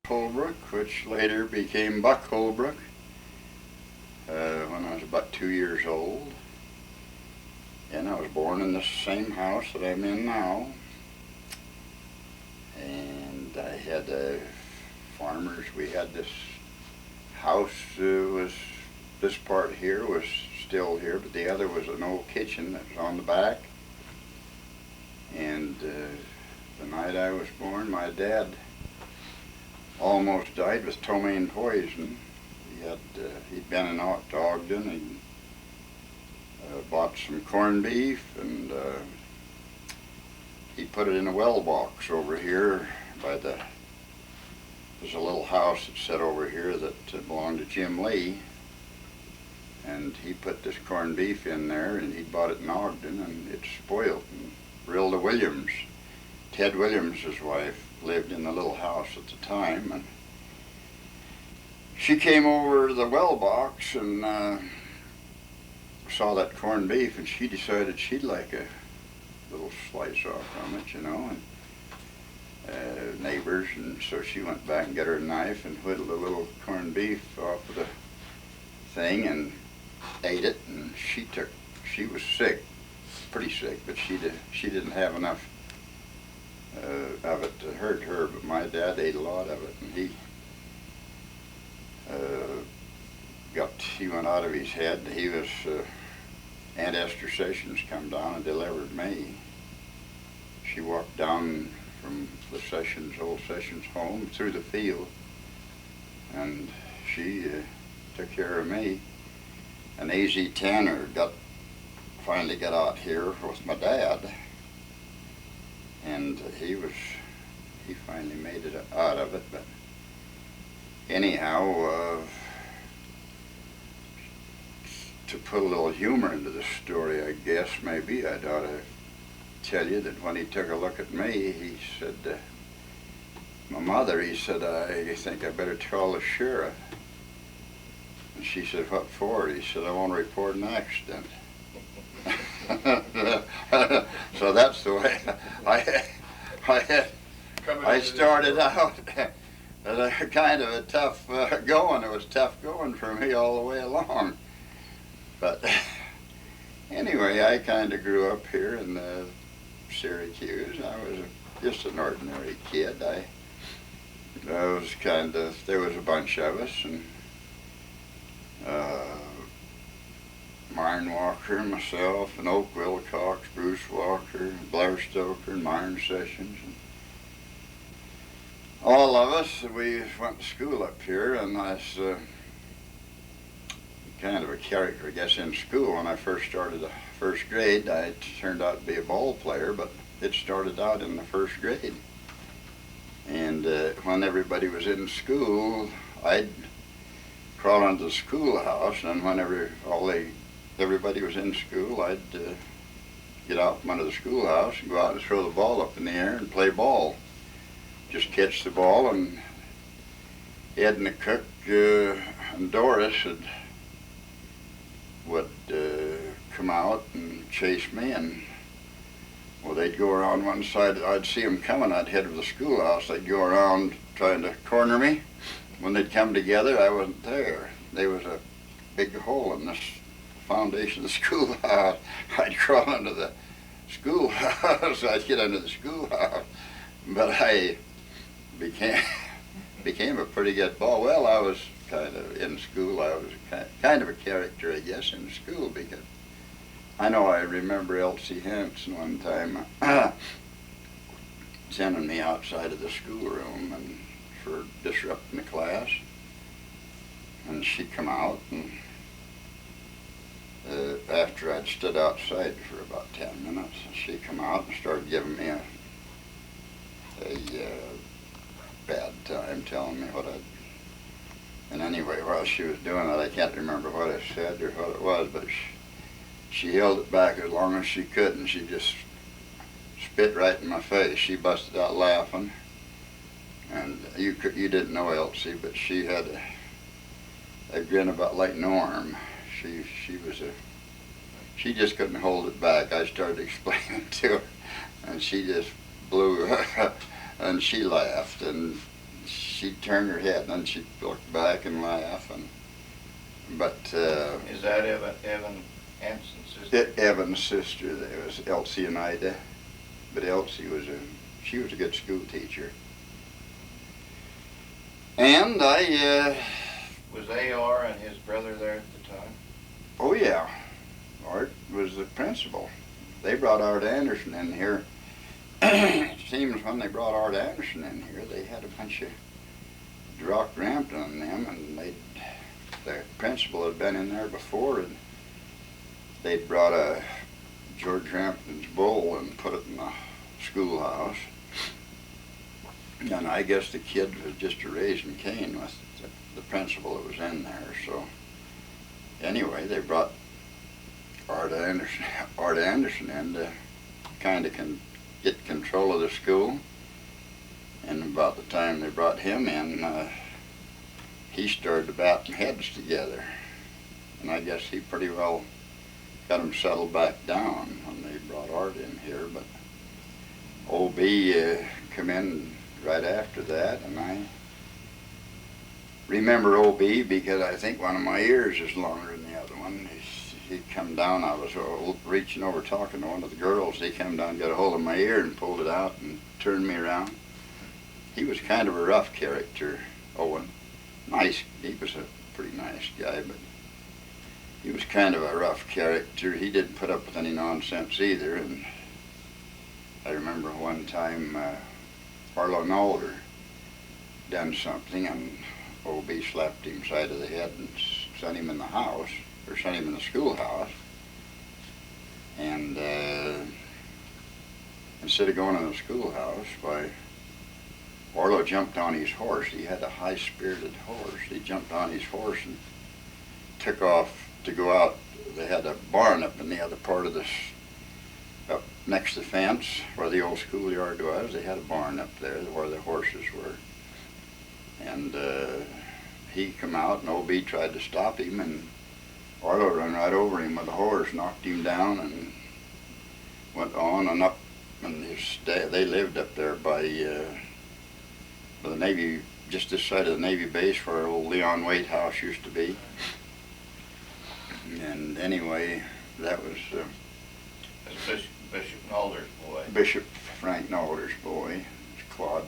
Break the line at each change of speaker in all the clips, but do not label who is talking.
Holbrook, which later became Buck Holbrook, when I was about 2 years old. And I was born in this same house that I'm in now. And I had farmers. We had this house this part here was still here, but the other was an old kitchen that was on the back. And the night I was born, my dad almost died with ptomaine poison. He'd been in Ogden and bought some corned beef, and he put it in a well box over here by there's a little house that set over here that belonged to Jim Lee, and he put this corned beef in there, and he bought it in Ogden, and it spoiled. And Rilda Williams, Ted Williams' wife, lived in the little house at the time, and she came over to the well box and saw that corned beef, and she decided she'd like a little slice off from it, and neighbors, and so she went back and got her knife and whittled a little corned beef off of the thing and ate it. And she was sick, pretty sick, but she didn't have enough of it to hurt her. But my dad ate a lot of it, and he went out of his head. He was Aunt Esther Sessions come down and delivered me. She walked down from the old Sessions home through the field, and she took care of me. And A.Z. Tanner finally got out here with my dad, and he finally made it out of it. But anyhow, to put a little humor into the story, I guess maybe I'd ought to tell you that when he took a look at me, he said, my mother, he said, I think I better call the sheriff. And she said, what for? He said, I want to report an accident. So that's the way I started out. Kind of a tough going. It was tough going for me all the way along. But anyway, I kind of grew up here in Syracuse. I was just an ordinary kid. There was a bunch of us, and Myron Walker and myself, and Oak Wilcox, Bruce Walker, Blair Stoker, and Myron Sessions. And all of us, we went to school up here, and I was kind of a character, I guess, in school. When I first started the first grade, I turned out to be a ball player, but it started out in the first grade. And when everybody was in school, I'd crawl into the schoolhouse, and whenever everybody was in school, I'd get out from under the schoolhouse and go out and throw the ball up in the air and play ball. Just catch the ball, and Ed and the cook and Doris would come out and chase me, and well, they'd go around one side. I'd see them coming. I'd head for the schoolhouse. They'd go around trying to corner me. When they'd come together, I wasn't there. There was a big hole in this foundation of the schoolhouse. I'd crawl into the schoolhouse. I'd get into the schoolhouse, but I became a pretty good ball. Well, I was kind of in school. I was kind of a character, I guess, in school, because I remember Elsie Hanson one time sending me outside of the schoolroom and for disrupting the class, and she'd come out, and after I'd stood outside for about 10 minutes, she'd come out and started giving me a bad time, telling me what I'd. And anyway, while she was doing it, I can't remember what I said or what it was, but she held it back as long as she could, and she just spit right in my face. She busted out laughing, and you didn't know Elsie, but she had a grin about like Norm. She just couldn't hold it back. I started explaining to her, and she just blew, and she laughed, and she she'd turn her head and then she'd look back and laugh. But
is that Evan Hanson's sister?
Evan's sister. There was Elsie and Ida, but Elsie was she was a good school teacher. And
was AR and his brother there at the time?
Oh yeah, Art was the principal. They brought Art Anderson in here. It seems when they brought Art Anderson in here, they had a bunch of Rock Rampton on them, and the principal had been in there before, and they'd brought a George Rampton's bull and put it in the schoolhouse. And I guess the kid was just a raising Cain with the principal that was in there. So anyway, they brought Art Anderson in to kind of get control of the school. And about the time they brought him in, he started batting heads together. And I guess he pretty well got him settled back down when they brought Art in here. But OB come in right after that, and I remember OB because I think one of my ears is longer than the other one. He come down, I was reaching over talking to one of the girls. He come down, got a hold of my ear and pulled it out and turned me around. He was kind of a rough character, Owen. Nice, he was a pretty nice guy, but he was kind of a rough character. He didn't put up with any nonsense either. And I remember one time Arlo Nolder done something, and OB slapped him side of the head and sent him in the house, or sent him in the schoolhouse. And instead of going in the schoolhouse, Arlo jumped on his horse. He had a high-spirited horse. He jumped on his horse and took off to go out. They had a barn up in the other part of this, up next to the fence where the old schoolyard was. They had a barn up there where the horses were. And he come out, and OB tried to stop him, and Arlo ran right over him with the horse, knocked him down, and went on and up. And they lived up there by the Navy, just this side of the Navy base where old Leon Waite house used to be. And anyway, that was
Bishop Nolder's boy.
Bishop Frank Nolder's boy. Claude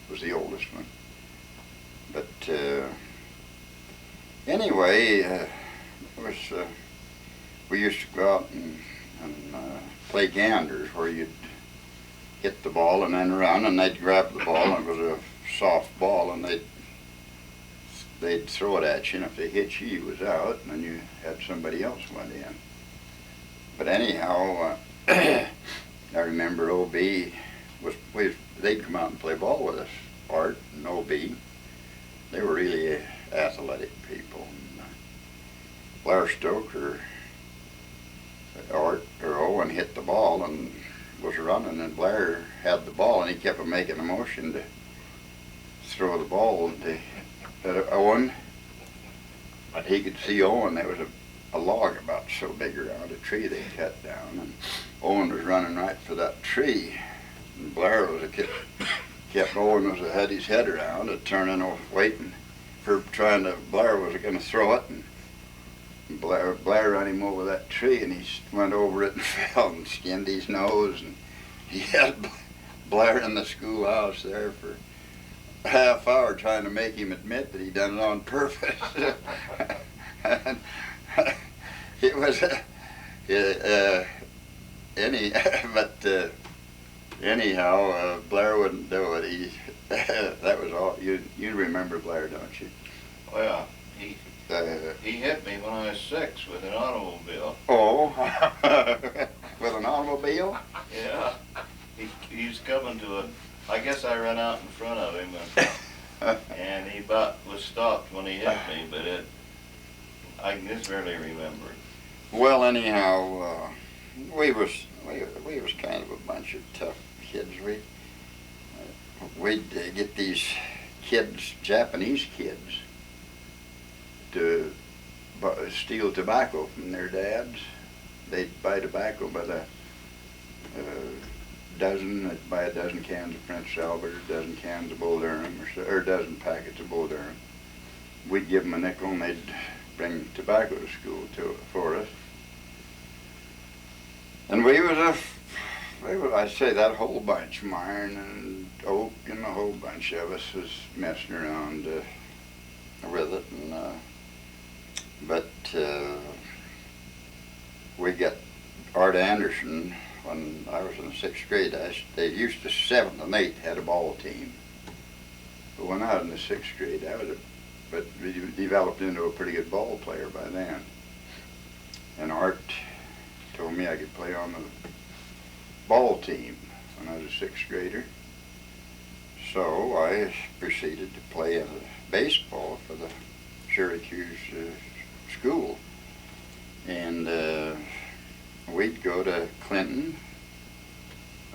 was the oldest one. But anyway, it was, we used to go out and play ganders, where you'd hit the ball and then run, and they'd grab the ball, and it was a soft ball, and they'd throw it at you, and if they hit you, you was out, and then you had somebody else went in. But anyhow, I remember OB they'd come out and play ball with us, Art and OB. They were really athletic people. And Blair Stoker, Art or Owen hit the ball and was running, and Blair had the ball, and he kept making a motion to throw the ball to Owen. But he could see Owen. There was a log about so big around a tree they cut down, and Owen was running right for that tree. And Blair was Owen had his head around it, turning over, waiting for Blair was going to throw it, and Blair ran him over that tree, and he went over it and fell and skinned his nose, and he had Blair in the schoolhouse there for a half hour trying to make him admit that he done it on purpose. And it was anyhow, Blair wouldn't do it. That was all. You remember Blair, don't you?
Well, he hit me when I was 6 with an automobile.
Oh, with an automobile?
Yeah. He was coming to I guess I ran out in front of him, and he was stopped when he hit me, but I can just barely remember.
Well, anyhow, we was kind of a bunch of tough kids. We'd get these kids, Japanese kids, to steal tobacco from their dads. They'd buy tobacco by the I'd buy a dozen cans of Prince Albert, a dozen cans of Bull Durham, or a dozen packets of Bull Durham. We'd give them a nickel and they'd bring tobacco to school for us. And I'd say that whole bunch, Myron and Oak and the whole bunch of us was messing around with it. But we got Art Anderson when I was in the 6th grade. They used to 7th and 8th had a ball team. But when I was in the 6th grade, but we developed into a pretty good ball player by then. And Art told me I could play on the ball team when I was a 6th grader. So I proceeded to play in baseball for the Syracuse school. And we'd go to Clinton,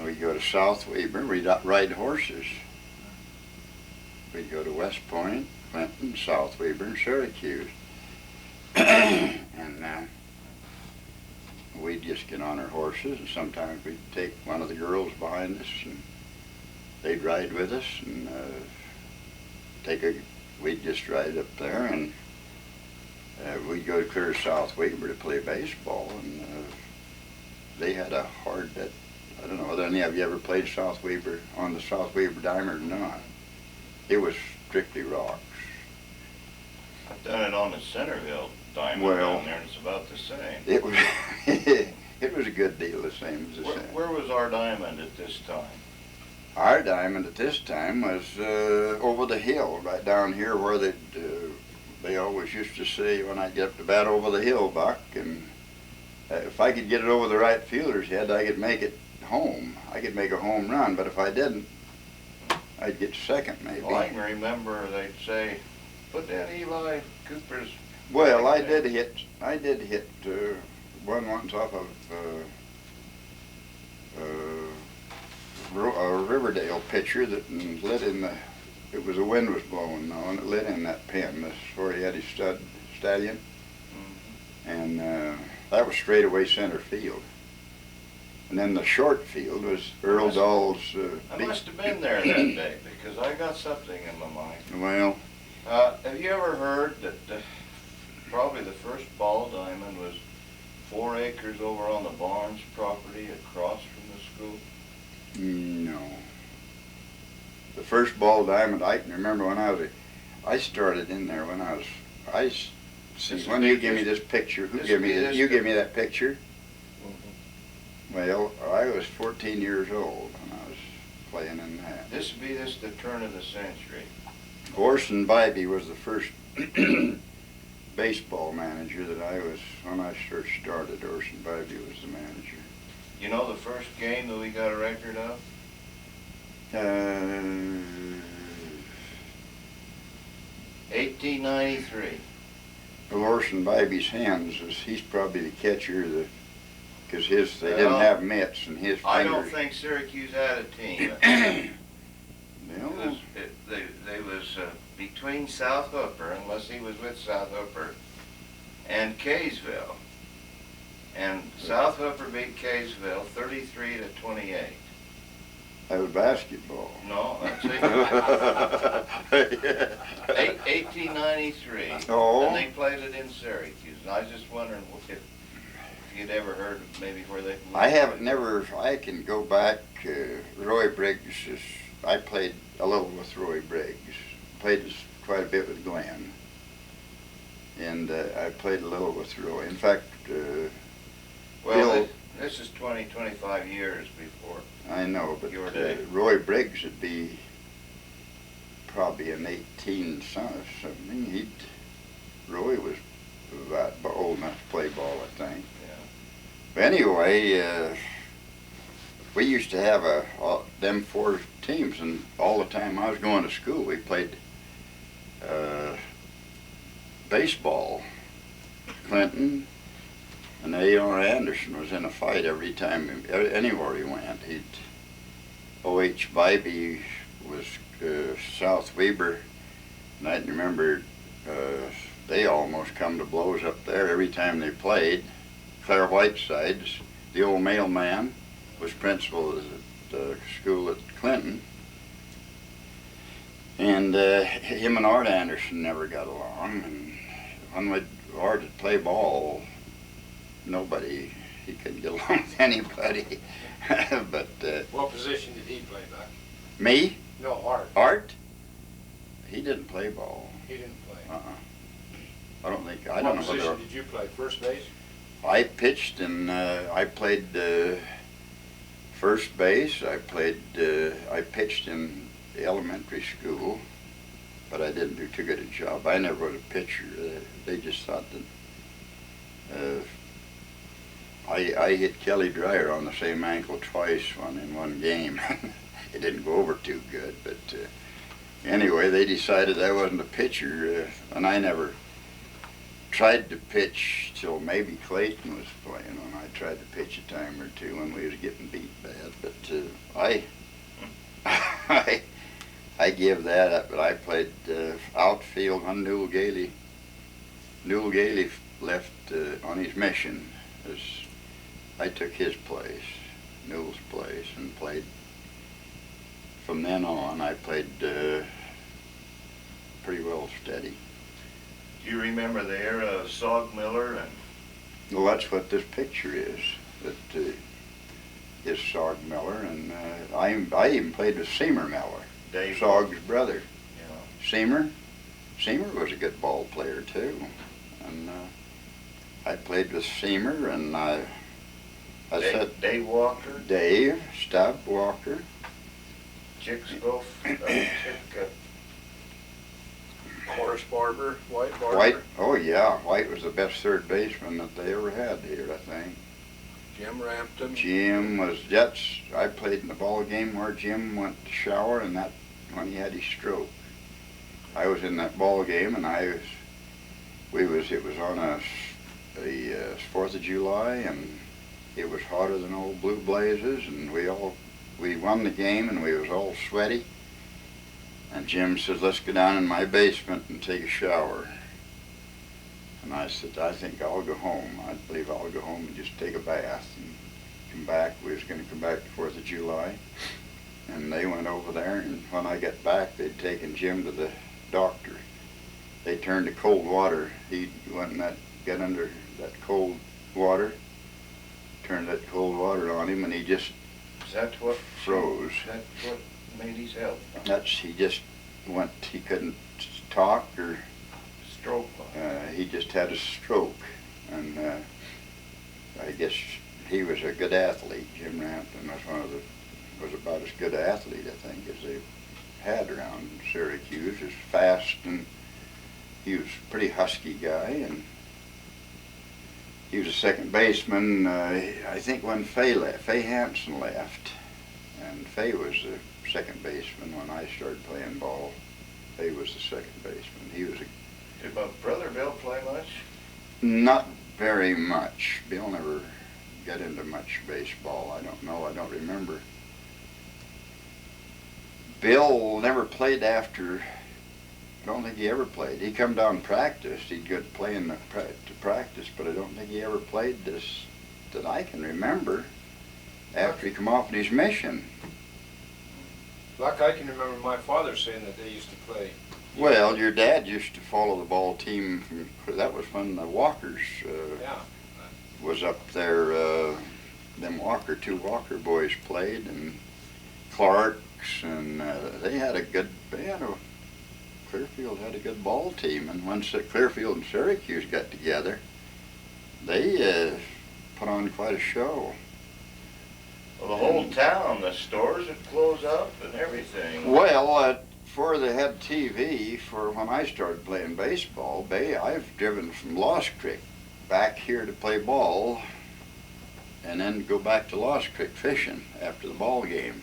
we'd go to South Weber, we'd ride horses. We'd go to West Point, Clinton, South Weber, and Syracuse. And we'd just get on our horses, and sometimes we'd take one of the girls behind us, and they'd ride with us, and we'd just ride up there, and we'd go to clear South Weber to play baseball, and they had a hard, I don't know whether any of you ever played South Weber on the South Weber diamond or not. It was strictly rocks.
I've done it on the Centerville diamond down there, and it's about the same.
It was, it was a good deal the same as the same.
Where was our diamond at this time?
Our diamond at this time was over the hill, right down here where they always used to say when I get up to bat, over the hill, Buck, and if I could get it over the right fielder's head, I could make it home. I could make a home run, but if I didn't, I'd get second maybe.
Well, I can remember they'd say, put that Eli Cooper's.
Well, I did hit one once off of a Riverdale pitcher that lit in the, the wind was blowing though, and it lit in that pen. That's where he had his stallion. Mm-hmm. And that was straight away center field. And then the short field was Earl Dahl's.
I must have been there that day because I got something in my mind.
Well.
Have you ever heard that probably the first ball diamond was 4 acres over on the Barnes property across from the school?
No. The first ball diamond, I can remember when I started in there when when you give me this picture, you give me that picture? Well, I was 14 years old when I was playing in that.
This would be the turn of the century.
Orson Bybee was the first baseball manager that I was, when I first started, Orson Bybee was the manager.
You know the first game that we got a record of? 1893.
Well, Orson Bybee's hands, he's probably the catcher, because they didn't have mitts and his fingers.
I don't think Syracuse had a team.
No.
They was between South Hooper, unless he was with South Hooper, and Kaysville. And South Hooper beat Kaysville 33-28.
That was basketball.
No, that's it. 1893.
Oh.
And they played it in Syracuse. And I was just wondering if you'd ever heard maybe where they.
I haven't never. I can go back. Roy Briggs I played a little with Roy Briggs. Played quite a bit with Glenn. And I played a little with Roy. In fact,
well, this is 25 years before.
I know, but
your day.
Roy Briggs would be probably an 18 son or something. Roy was about old enough to play ball, I think.
Yeah.
But anyway, we used to have them 4 teams, and all the time I was going to school, we played baseball. Clinton and A.R. Anderson was in a fight every time, anywhere he went. O.H. Bybee was South Weber, and I remember they almost come to blows up there every time they played. Claire Whitesides, the old mailman, was principal of school at Clinton. And him and Art Anderson never got along. And when Art would play ball, he couldn't get along with anybody. But
what position did he play, Buck?
me?
No, Art.
Art? He didn't play ball.
He didn't play.
I don't know
What
whether
position did you play? First base?
I pitched and I played first base. I pitched in elementary school, but I didn't do too good a job. I never was a pitcher. They just thought that I hit Kelly Dreyer on the same ankle twice in one game. It didn't go over too good, but anyway, they decided I wasn't a pitcher, and I never tried to pitch till maybe Clayton was playing when I tried to pitch a time or two when we was getting beat bad. But I give that up. But I played outfield when Newell Gailey left on his mission. I took his place, Newell's place, and played. From then on, I played pretty well steady.
Do you remember the era of Sog Miller and?
Well, that's what this picture is. That is Sog Miller, and I even played with Seymour Miller,
Dave
Sog's brother.
Yeah.
Seymour was a good ball player too, and I played with Seymour, and I said
Dave Walker,
Dave Stubb Walker,
Horace Barber, White Barber.
White. Oh yeah, White was the best third baseman that they ever had here, I think.
Jim Rampton.
Jim was. I played in the ball game where Jim went to shower, and that when he had his stroke. I was in that ball game, and it was on a 4th of July, and it was hotter than old blue blazes, and we won the game, and we was all sweaty. And Jim said, "Let's go down in my basement and take a shower." And I said, "I think I'll go home. I believe I'll go home and just take a bath and come back." We was going to come back the 4th of July. And they went over there, and when I got back, they'd taken Jim to the doctor. They turned to cold water. He went and got under that cold water, turned that cold water on him, and he just froze.
That's what made his health.
He just went, he couldn't talk or
Stroke.
he just had a stroke, and I guess he was a good athlete. Jim Rampton was about as good an athlete, I think, as they had around Syracuse. He was fast, and he was a pretty husky guy, and he was a second baseman. I think when Fay Hansen left, and Fay was the second baseman when I started playing ball. Fay was the second baseman.
Did my brother Bill play much?
Not very much. Bill never got into much baseball. I don't know. I don't remember. Bill never played after. I don't think he ever played. He come down and practiced. He'd go playing to practice, but I don't think he ever played this that I can remember after he come off his mission.
Like I can remember my father saying that they used to play.
Well, your dad used to follow the ball team. That was when the Walkers was up there. Them two Walker boys played, and Clark's, and Clearfield had a good ball team. And once Clearfield and Syracuse got together, they put on quite a show.
Well, the whole town, the stores would close up and everything.
Well, before they had TV, for when I started playing baseball, I've driven from Lost Creek back here to play ball, and then go back to Lost Creek fishing after the ball game.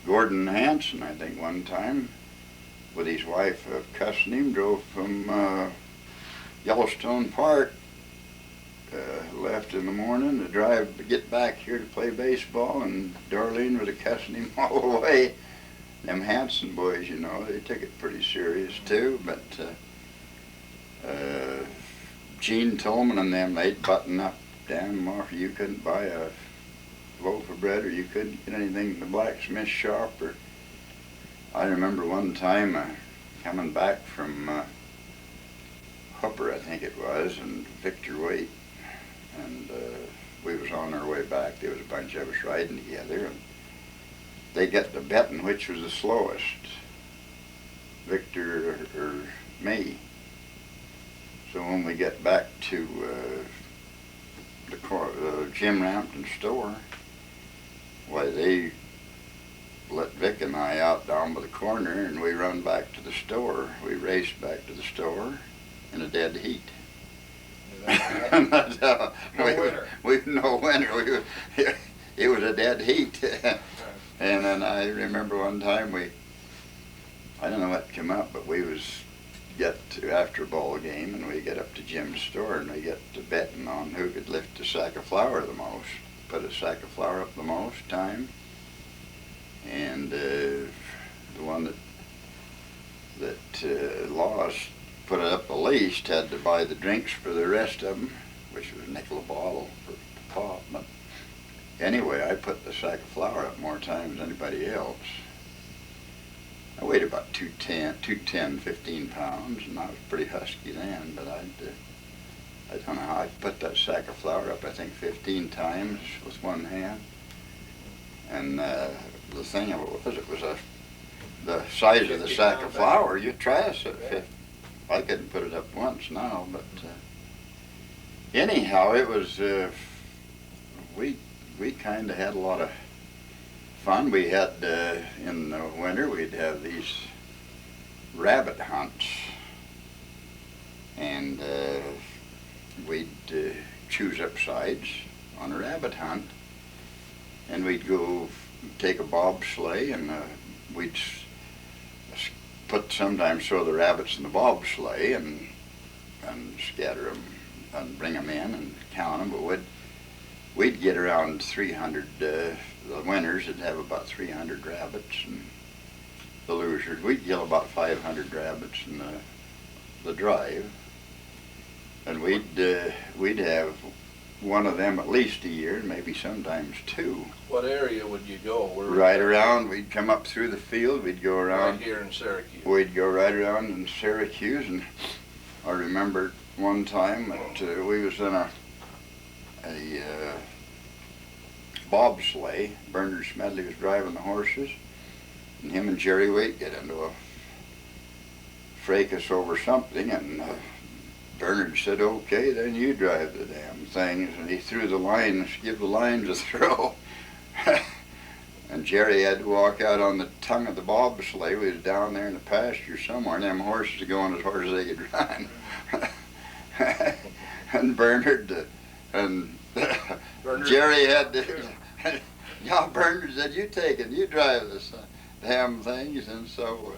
Gordon Hansen, I think, one time, with his wife cussing him, drove from Yellowstone Park, left in the morning to get back here to play baseball, and Darlene was cussing him all the way. Them Hanson boys, they took it pretty serious too, but Gene Tolman and them, they'd button up. Damn, you couldn't buy loaf of bread, or you couldn't get anything in the blacksmith shop. Or I remember one time coming back from Hooper, I think it was, and Victor Waite, and we was on our way back. There was a bunch of us riding together, and they got to betting which was the slowest, Victor or me. So when we get back to the Jim Rampton store, why, they let Vic and I out down by the corner, and we run back to the store. We raced back to the store in a dead heat.
No winner.
No winner. It was a dead heat. And then I remember one time I don't know what came up, but we was get to after a ball game, and we get up to Jim's store, and we get to betting on who could lift a sack of flour the most, put a sack of flour up the most time. And the one that lost, put it up the least, had to buy the drinks for the rest of them, which was a nickel a bottle for pop. But anyway, I put the sack of flour up more times than anybody else. I weighed about 210, 15 pounds, and I was pretty husky then, but I don't know how I put that sack of flour up, I think 15 times with one hand. And the thing of it was the size of the sack of flour. You try us at 50. I couldn't put it up once now, but anyhow, it was, we kind of had a lot of fun. We had, in the winter, we'd have these rabbit hunts, and we'd choose up sides on a rabbit hunt, and we'd go take a bobsleigh, and we'd sometimes throw the rabbits in the bobsleigh and scatter them and bring them in and count them, but we'd get around 300, the winners would have about 300 rabbits, and the losers, we'd kill about 500 rabbits in the drive, and we'd have one of them at least a year, maybe sometimes two.
What area would you go?
Right around, we'd come up through the field, we'd go around.
Right here in Syracuse.
We'd go right around in Syracuse, and I remember one time that we was in a bobsleigh. Bernard Smedley was driving the horses, and him and Jerry Waite get into a fracas over something, and Bernard said, "Okay, then you drive the damn things," and he threw the lines, give the lines a throw. And Jerry had to walk out on the tongue of the bobsleigh. We was down there in the pasture somewhere, and them horses going as hard as they could run. And Bernard and Jerry had to, yeah, Bernard said, "You take it, you drive this damn things." And so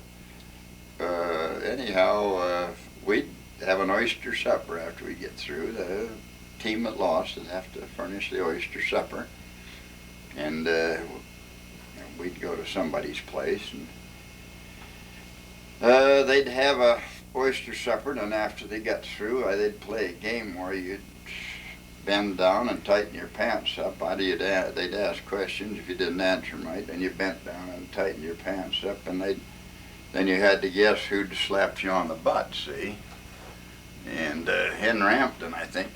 anyhow, we'd have an oyster supper after we get through. The team that lost would have to furnish the oyster supper, and we'd go to somebody's place, and they'd have a oyster supper, and then after they got through, they'd play a game where you'd bend down and tighten your pants up. They'd ask questions. If you didn't answer them right, then you bent down and tightened your pants up, and then you had to guess who'd slapped you on the butt, see? And in Rampton, I think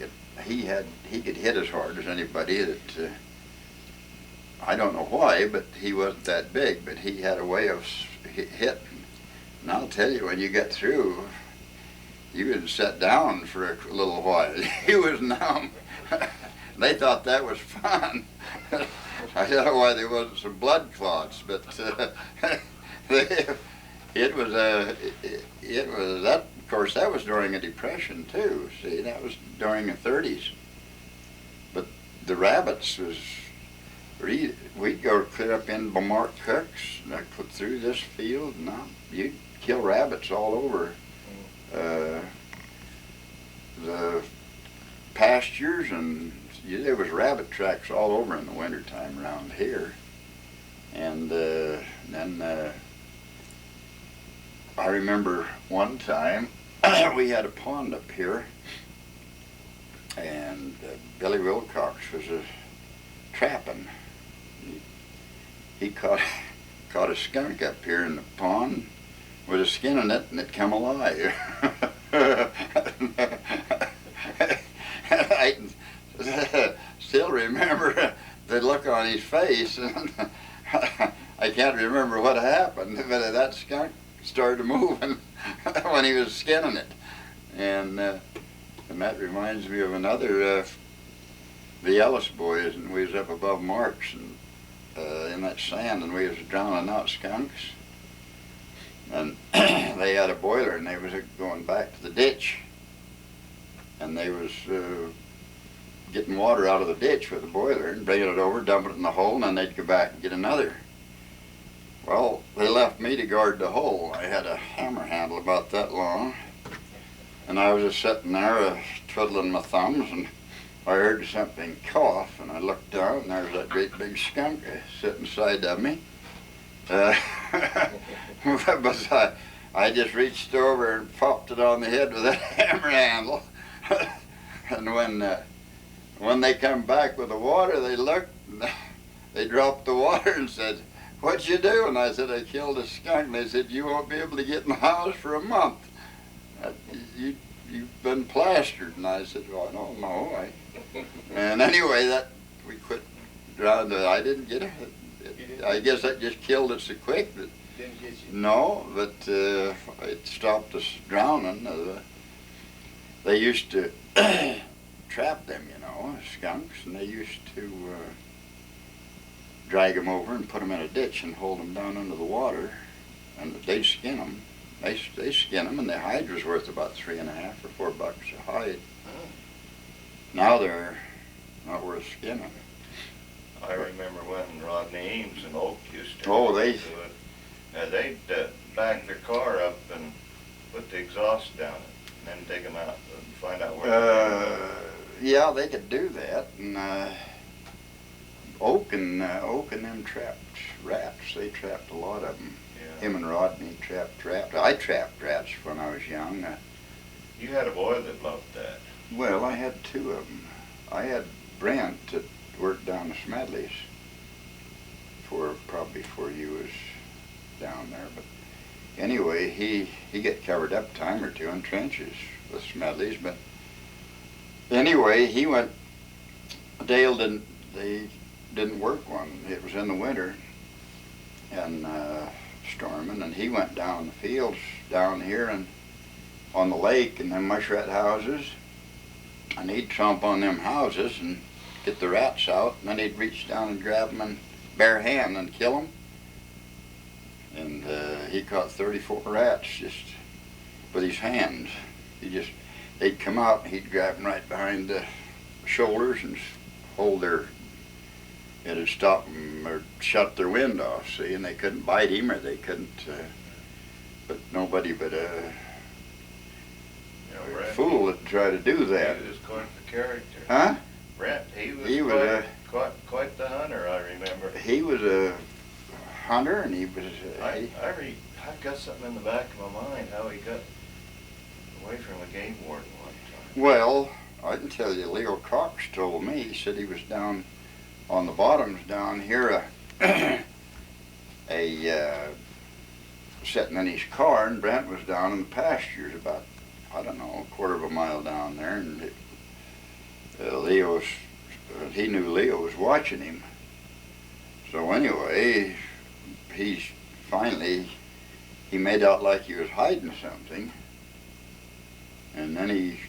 he could hit as hard as anybody. That I don't know why, but he wasn't that big, but he had a way of hitting. And I'll tell you, when you got through, you could sit down for a little while. He was numb. They thought that was fun. I don't know why there wasn't some blood clots, but it was that. Of course, that was during a depression too. See, that was during the 30s. But the rabbits was, we'd go clear up in Beaumont Cooks, through this field, and you'd kill rabbits all over the pastures, and there was rabbit tracks all over in the wintertime around here. And then I remember one time we had a pond up here, and Billy Wilcox was trapping, he caught a skunk up here in the pond with a skin in it, and it come alive. I still remember the look on his face. I can't remember what happened, but that skunk started moving when he was skinning it. And that reminds me of another, the Ellis boys, and we was up above Marks and in that sand, and we was drowning out skunks. And they had a boiler, and they was going back to the ditch, and they was getting water out of the ditch with the boiler and bringing it over, dumping it in the hole, and then they'd go back and get another. Well, they left me to guard the hole. I had a hammer handle about that long, and I was just sitting there twiddling my thumbs, and I heard something cough, and I looked down, and there's that great big skunk sitting side of me. But I just reached over and popped it on the head with that hammer handle. And when they come back with the water, they looked, and they dropped the water and said, "What'd you do?" And I said, "I killed a skunk." And they said, "You won't be able to get in the house for a month. You've been plastered." And I said, "Well, I don't know." And anyway, we quit drowning. I didn't get it. I guess that just killed it so quick that.
Didn't get you.
No, but it stopped us drowning. They used to trap them, skunks, and they used to drag them over and put them in a ditch and hold them down under the water, and they'd skin them. They skin them, and the hide was worth about $3.50 or $4 a hide. Now they're not worth skinning.
I remember when Rodney Eames and Oak used to
Oh,
do it. They'd back their car up and put the exhaust down it, and then take them out and find out where
Yeah, they could do that. And Oak and them trapped rats. They trapped a lot of them.
Yeah.
Him and Rodney trapped. I trapped rats when I was young.
You had a boy that loved that.
Well, I had two of them. I had Brent that worked down the Smedleys probably before you was down there. But anyway, he got covered up a time or two in trenches with Smedleys. But anyway, he went. Dale didn't work one. It was in the winter and storming, and he went down the fields down here and on the lake and them muskrat houses, and he'd tromp on them houses and get the rats out, and then he'd reach down and grab them in bare hand and kill them. And he caught 34 rats just with his hands. They'd come out and he'd grab them right behind the shoulders and hold it'd stop them or shut their wind off, see, and they couldn't bite him or they couldn't, but nobody but a fool would try to do that.
He was quite the character.
Huh?
Brent, he was quite the hunter, I remember.
He was a hunter, and he was.
I've got something in the back of my mind how he got away from a game warden one time.
Well, I can tell you, Leo Cox told me. He said he was down on the bottoms down here, sitting in his car, and Brent was down in the pastures about, I don't know, a quarter of a mile down there, and he knew Leo was watching him. So anyway, he made out like he was hiding something, and then he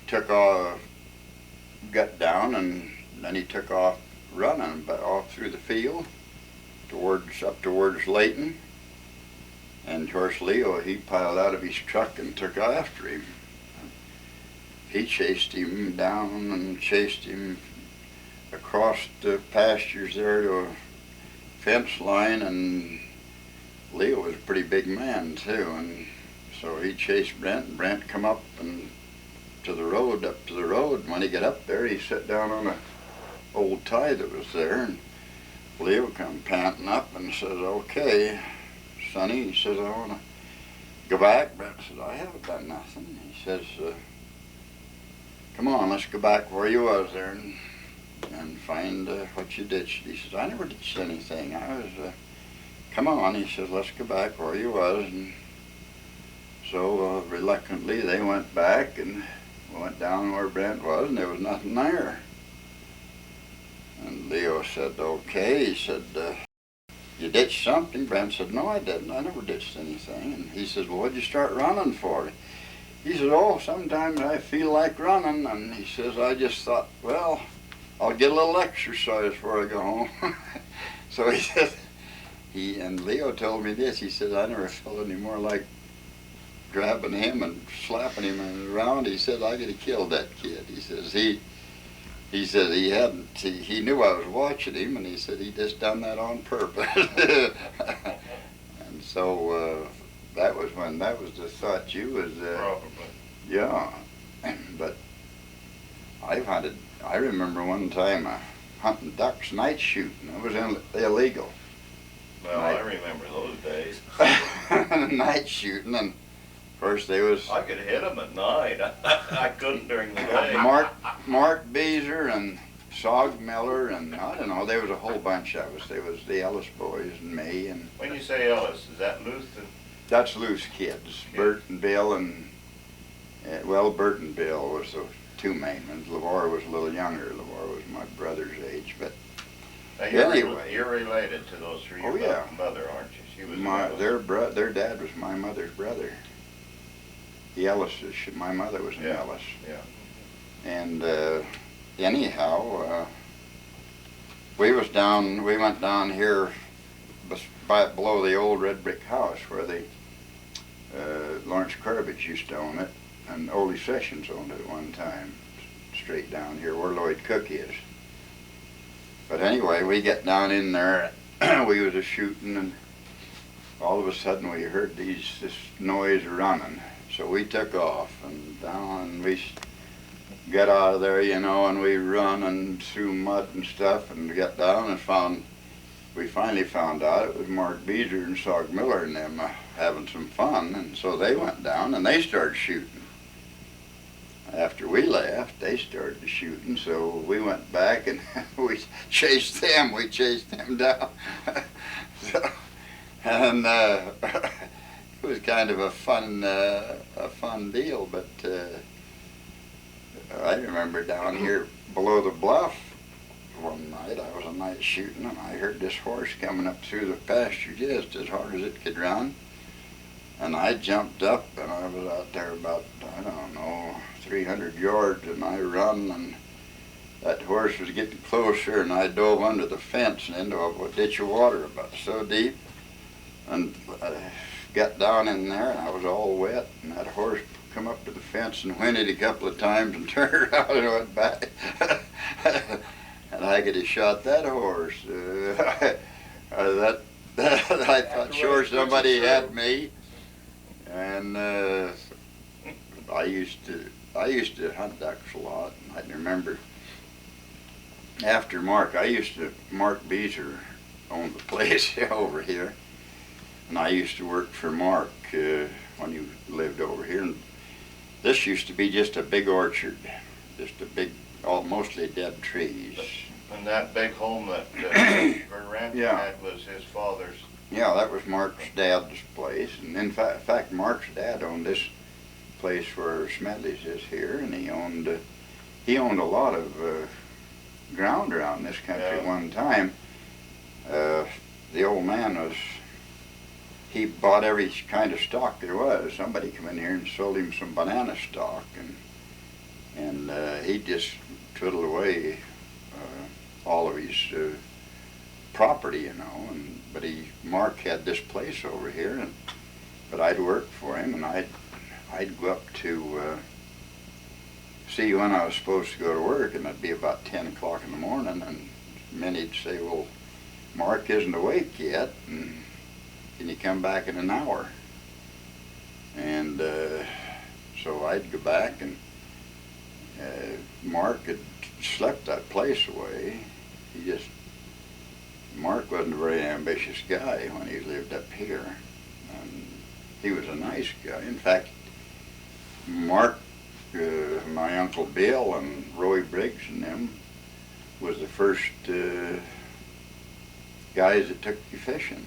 got down, and then he took off running off through the field up towards Layton. And of course Leo, he piled out of his truck and took after him. He chased him down and chased him across the pastures there to a fence line, and Leo was a pretty big man too, and so he chased Brent, and Brent come up to the road, and when he got up there, he sat down on a old tie that was there, and Leo come panting up and says, "Okay, Sonny," he says, "I want to go back." Brent said, "I haven't done nothing." He says, "Come on, let's go back where you was there and find what you ditched." He says, "I never ditched anything. I was come on, he says, let's go back where you was. And so reluctantly they went back and went down where Brent was, and there was nothing there. And Leo said, okay. He said, you ditched something? Brent said, no, I didn't. I never ditched anything. And he says, well, what'd you start running for? He said, oh, sometimes I feel like running. And he says, I just thought, well, I'll get a little exercise before I go home. So he said, and Leo told me this, he said, I never felt any more like grabbing him and slapping him around. He said, I could have killed that kid. He says, he said he hadn't, he knew I was watching him, and he said he just done that on purpose. And so that was the thought you was,
Probably.
yeah. But I remember one time hunting ducks night shooting. It was illegal.
Well, I remember those days.
Night shooting, and of course they was
I could hit them at night. I couldn't during the day.
Mark Beezer and Sog Miller, and I don't know, there was a whole bunch of us. There was the Ellis boys and me, and
When you say Ellis, is that Luth?
that's loose kids. Bert and Bill, and well, Bert and Bill was the two main ones. LeVar was a little younger. LeVar was my brother's age, but
Now,
anyway.
you're related to those three.
Oh,
Your
yeah.
mother, aren't you? She was
their dad was my mother's brother. The Ellises, my mother was an
Yeah.
Ellis.
Yeah.
And anyhow, we went down here below the old red brick house where Lawrence Corbett used to own it, and Ole Sessions owned it at one time, straight down here where Lloyd Cook is. But anyway, we get down in there, we was a shooting, and all of a sudden we heard this noise running. So we took off, and down we got out of there, you know, and we run and through mud and stuff, and got down and we finally found out it was Mark Beezer and Sog Miller and them having some fun, and so they went down and they started shooting. After we left, they started shooting, so we went back and we chased them down. So, and it was kind of a fun deal, but I remember down here below the bluff one night, I was a night shooting, and I heard this horse coming up through the pasture just as hard as it could run. And I jumped up, and I was out there about, I don't know, 300 yards, and I run, and that horse was getting closer, and I dove under the fence and into a ditch of water about so deep, and I got down in there, and I was all wet, and that horse come up to the fence and whinnied a couple of times and turned around and went back. And I could have shot that horse. I thought sure somebody had me. And I used to hunt ducks a lot. And I remember after Mark Beezer owned the place over here, and I used to work for Mark when he lived over here. And this used to be just a big orchard, just a big, mostly dead trees.
And that big home that Randy
Yeah.
had was his father's.
Yeah, that was Mark's dad's place, and in fact, Mark's dad owned this place where Smedley's is here, and he owned a lot of ground around this country.
Yeah.
One time. The old man he bought every kind of stock there was. Somebody come in here and sold him some banana stock, and he just twiddled away all of his property, you know. But Mark had this place over here, but I'd work for him, and I'd go up to see when I was supposed to go to work, and it'd be about 10 o'clock in the morning, and Minnie'd say, well, Mark isn't awake yet, and can you come back in an hour? And so I'd go back, and Mark had slept that place away. Mark wasn't a very ambitious guy when he lived up here, and he was a nice guy. In fact, Mark, my Uncle Bill and Roy Briggs and them was the first guys that took you fishing.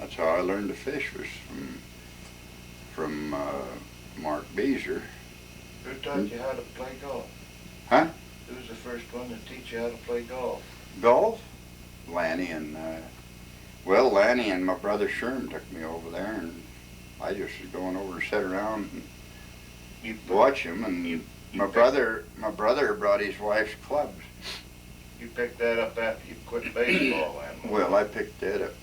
That's how I learned to fish, was from Mark Beezer.
Who taught you how to play golf?
Huh?
Who was the first one to teach you how to play golf?
Golf? Lanny and, Lanny and my brother Sherm took me over there, and I just was going over and sit around and
You
watch him. And
you
my
picked-
brother brought his wife's clubs.
You picked that up after you quit baseball, then?
Well, I picked that up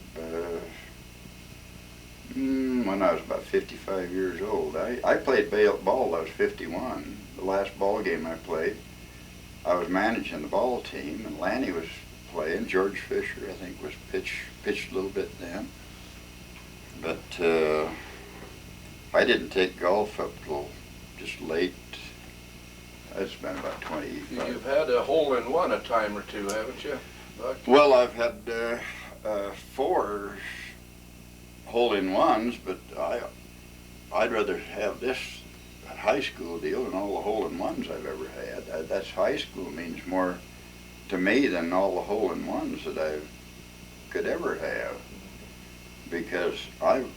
when I was about 55 years old. I played ball. I was 51. The last ball game I played, I was managing the ball team, and Lanny was playing. George Fisher, I think, was pitched a little bit then. But I didn't take golf up till just late. It's been about 25.
You've had a hole-in-one a time or two, haven't you, Buck?
Well, I've had 4 hole-in-ones, but I'd rather have this high school deal than all the hole-in-ones I've ever had. That's high school means more to me than all the hole-in-ones that I could ever have, because I've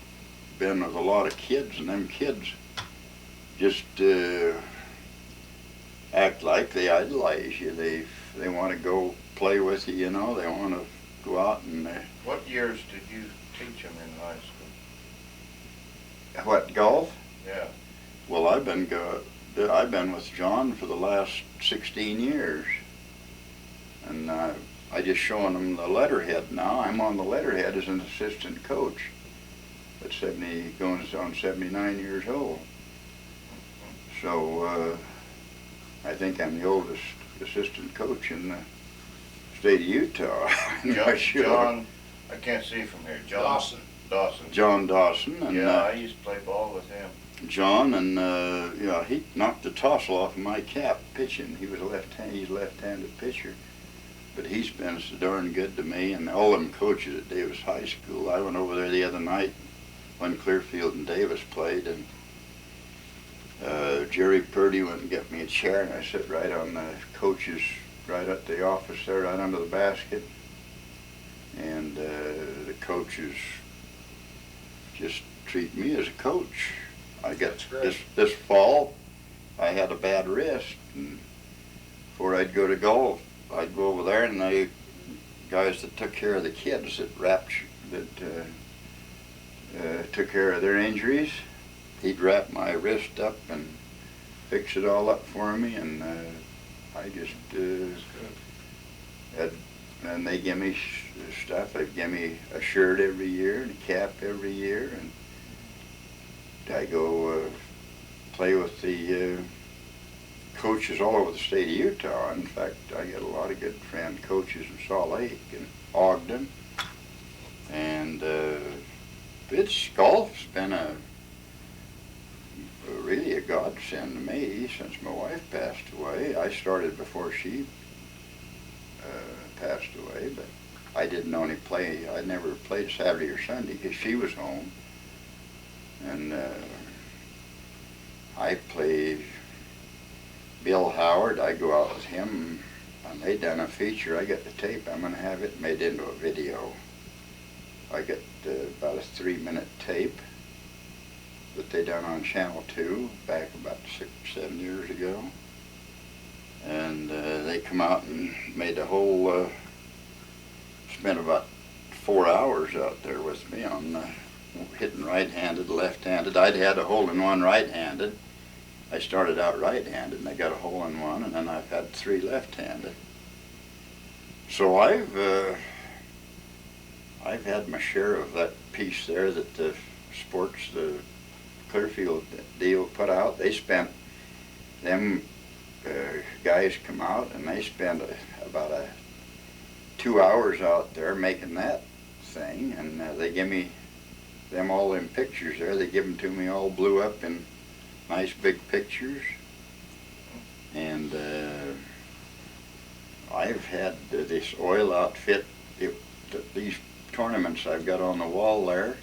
been with a lot of kids, and them kids just act like they idolize you. They want to go play with you, you know. They want to go out and
What years did you teach them in high school?
what, golf?
Yeah.
Well, I've been with John for the last 16 years, and I just showing them the letterhead now. I'm on the letterhead as an assistant coach at going on 79 years old. So I think I'm the oldest assistant coach in the state of Utah. I'm not sure.
John, I can't see from here. John Dawson.
John Dawson. And,
Yeah, I used to play ball with him.
John, and he knocked the tossle off of my cap pitching. He was he's a left-handed pitcher, but he's been so darn good to me. And all them coaches at Davis High School. I went over there the other night when Clearfield and Davis played, and Jerry Purdy went and got me a chair, and I sit right on the coach's, right at the office there, right under the basket. And the coaches just treat me as a coach. I got
That's great.
this fall, I had a bad wrist, and before I'd go to golf, I'd go over there, and the guys that took care of the kids that took care of their injuries, he'd wrap my wrist up and fix it all up for me, and I just and they give me stuff. They give me a shirt every year and a cap every year, and I go play with the coaches all over the state of Utah. In fact, I get a lot of good friend coaches in Salt Lake and Ogden, and golf's been really a godsend to me since my wife passed away. I started before she passed away, but I didn't only play. I never played Saturday or Sunday because she was home, and I played Bill Howard. I go out with him, and they done a feature. I got the tape. I'm going to have it made into a video. I got about a 3-minute tape that they done on Channel 2 back about 6-7 years ago. And they come out and made the whole, spent about 4 hours out there with me on hitting right-handed, left-handed. I'd had a hole-in-one right-handed. I started out right-handed, and I got a hole-in-one, and then I've had 3 left-handed. So I've had my share of that piece there that the Clearfield deal put out. They spent, them guys come out, and they spend about 2 hours out there making that thing, and they give me all them pictures there. They give them to me all blew up in nice big pictures, and I've had this oil outfit. These tournaments I've got on the wall there,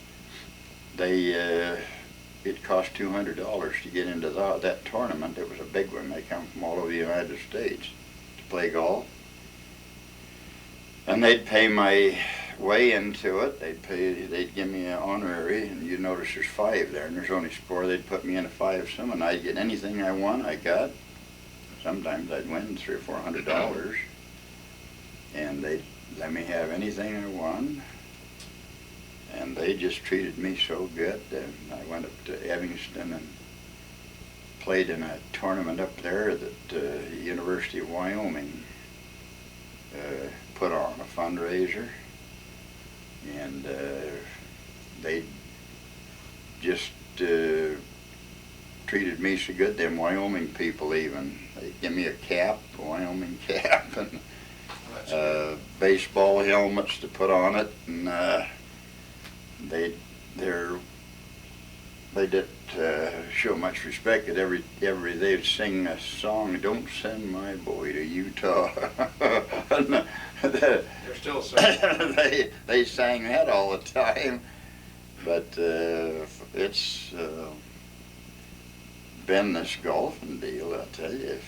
it cost $200 to get into that tournament. It was a big one. They come from all over the United States to play golf. And they'd pay my way into it. They'd give me an honorary, and you notice there's 5 there, and there's only 4. They'd put me in a 5-some, and I'd get anything I won, I got. Sometimes I'd win $300 or $400, and they'd let me have anything I won. And they just treated me so good. And I went up to Evanston and played in a tournament up there that the University of Wyoming put on, a fundraiser. And they just treated me so good, them Wyoming people even. They give me a cap, a Wyoming cap, and baseball helmets to put on it, and they didn't show much respect. At every they'd sing a song, "Don't Send My Boy to Utah."
They're still saying.
they sang that all the time, but it's been this golfing deal. I tell you,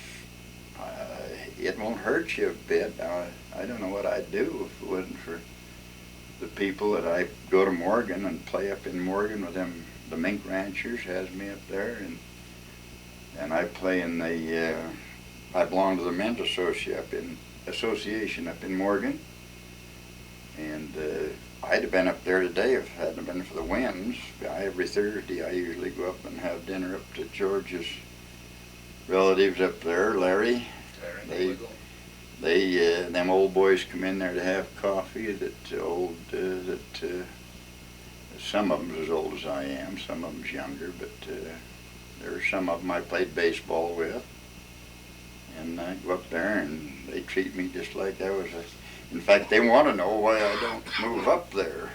it won't hurt you a bit. I don't know what I'd do if it wasn't for the people that I go to Morgan and play up in Morgan with them. The mink ranchers has me up there, and I play in the. I belong to the men's association up in Morgan, and I'd have been up there today if it hadn't been for the winds. Every Thursday I usually go up and have dinner up to George's relatives up there, Larry. Them old boys come in there to have coffee. Some of them's as old as I am, some of them's younger, but there are some of them I played baseball with, and I go up there and they treat me just like I was in fact, they want to know why I don't move up there.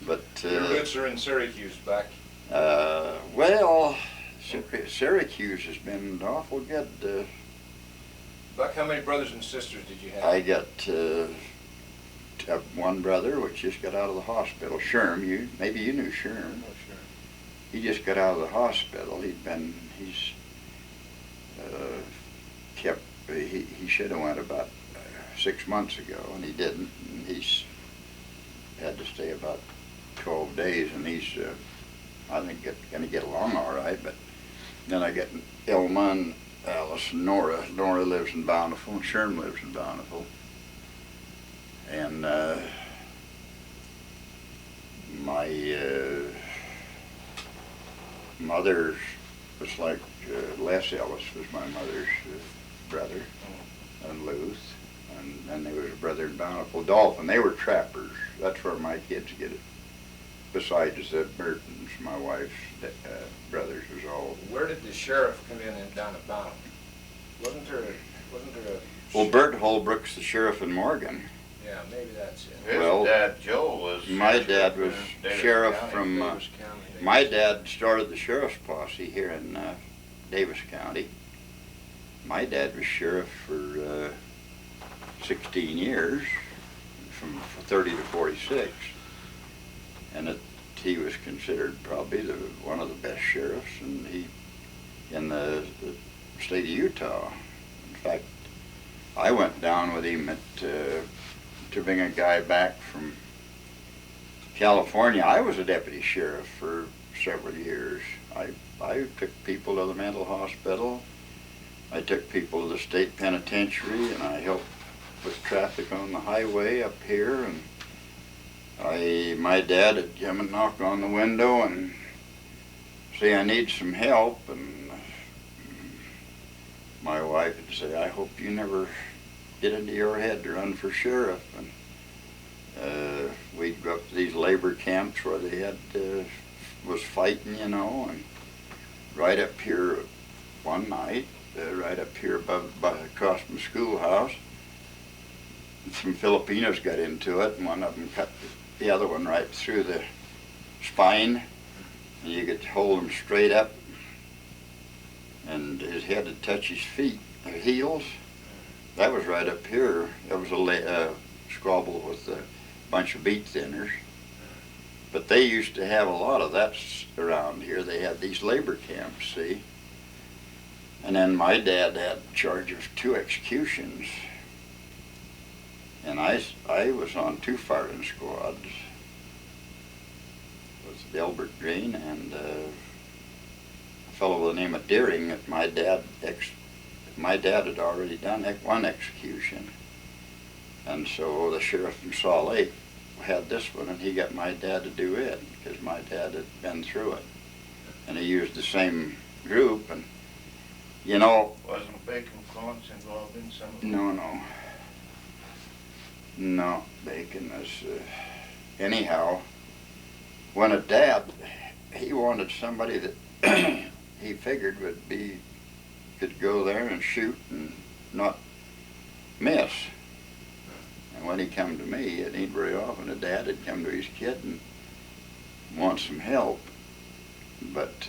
But
your roots are in Syracuse, Buck.
Well, Syracuse has been awful good.
Buck, how many brothers and sisters did you have?
I got one brother, which just got out of the hospital. Sherm, maybe you knew Sherm.
Oh, sure.
He just got out of the hospital. He should have went about 6 months ago, and he didn't. And he's had to stay about 12 days, and he's, I think, going to get along all right. But then I got Elma and Alice and Nora. Nora lives in Bountiful, and Sherm lives in Bountiful. And my mother's was like Les Ellis was my mother's brother, and Luth, and then there was a brother in Bountiful, Dolphin. They were trappers. That's where my kids get it. Besides the Burtons, my wife's brothers was all.
Where did the sheriff come in and down at Bountiful? Wasn't there a?
Well, Bert Holbrook's the sheriff in Morgan.
Yeah, maybe that's it.
His
Well,
dad, Joe, was.
My dad was
Davis
sheriff
County.
from.
Davis County.
My dad started the sheriff's posse here in Davis County. My dad was sheriff for 16 years, from 30 to 46, and he was considered probably one of the best sheriffs in the state of Utah. In fact, I went down with him to bring a guy back from California. I was a deputy sheriff for several years. I took people to the mental hospital. I took people to the state penitentiary, and I helped with traffic on the highway up here. And my dad would come and knock on the window and say, "I need some help," and my wife would say, "I hope you never get into your head to run for sheriff." And we'd go up to these labor camps where they had was fighting, and right up here one night, right up here across from the schoolhouse, some Filipinos got into it, and one of them cut the other one right through the spine, and you could hold him straight up, and his head would touch his feet, or heels. That was right up here. That was a squabble with a bunch of beet thinners. But they used to have a lot of that around here. They had these labor camps, see? And then my dad had charge of 2 executions. And I was on 2 firing squads. It was Delbert Green and a fellow by the name of Deering that my dad had already done one execution. And so the sheriff in Salt Lake had this one, and he got my dad to do it because my dad had been through it. And he used the same group, and you know.
Wasn't Bacon Florence involved in some of it?
No, Bacon was, anyhow, when a dad, he wanted somebody that he figured could go there and shoot and not miss. And when he come to me, it ain't very often a dad had come to his kid and want some help. But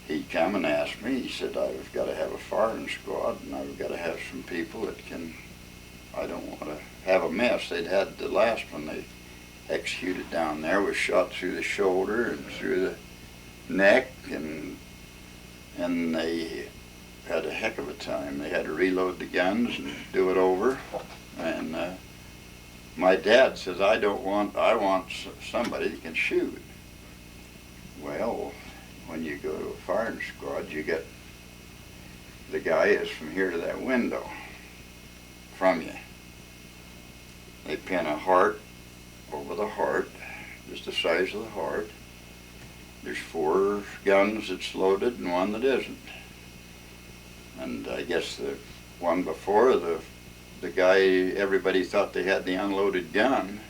he'd come and ask me, he said, I've got to have a firing squad and I've got to have some people that can, I don't want to have a mess. They'd had the last one they executed down there was shot through the shoulder and through the neck, and they had a heck of a time. They had to reload the guns and do it over. And my dad says, I want somebody that can shoot. Well, when you go to a firing squad, you get, the guy is from here to that window from you. They pin a heart over the heart, just the size of the heart. There's 4 guns that's loaded and 1 that isn't. And I guess the one before, the guy, everybody thought they had the unloaded gun.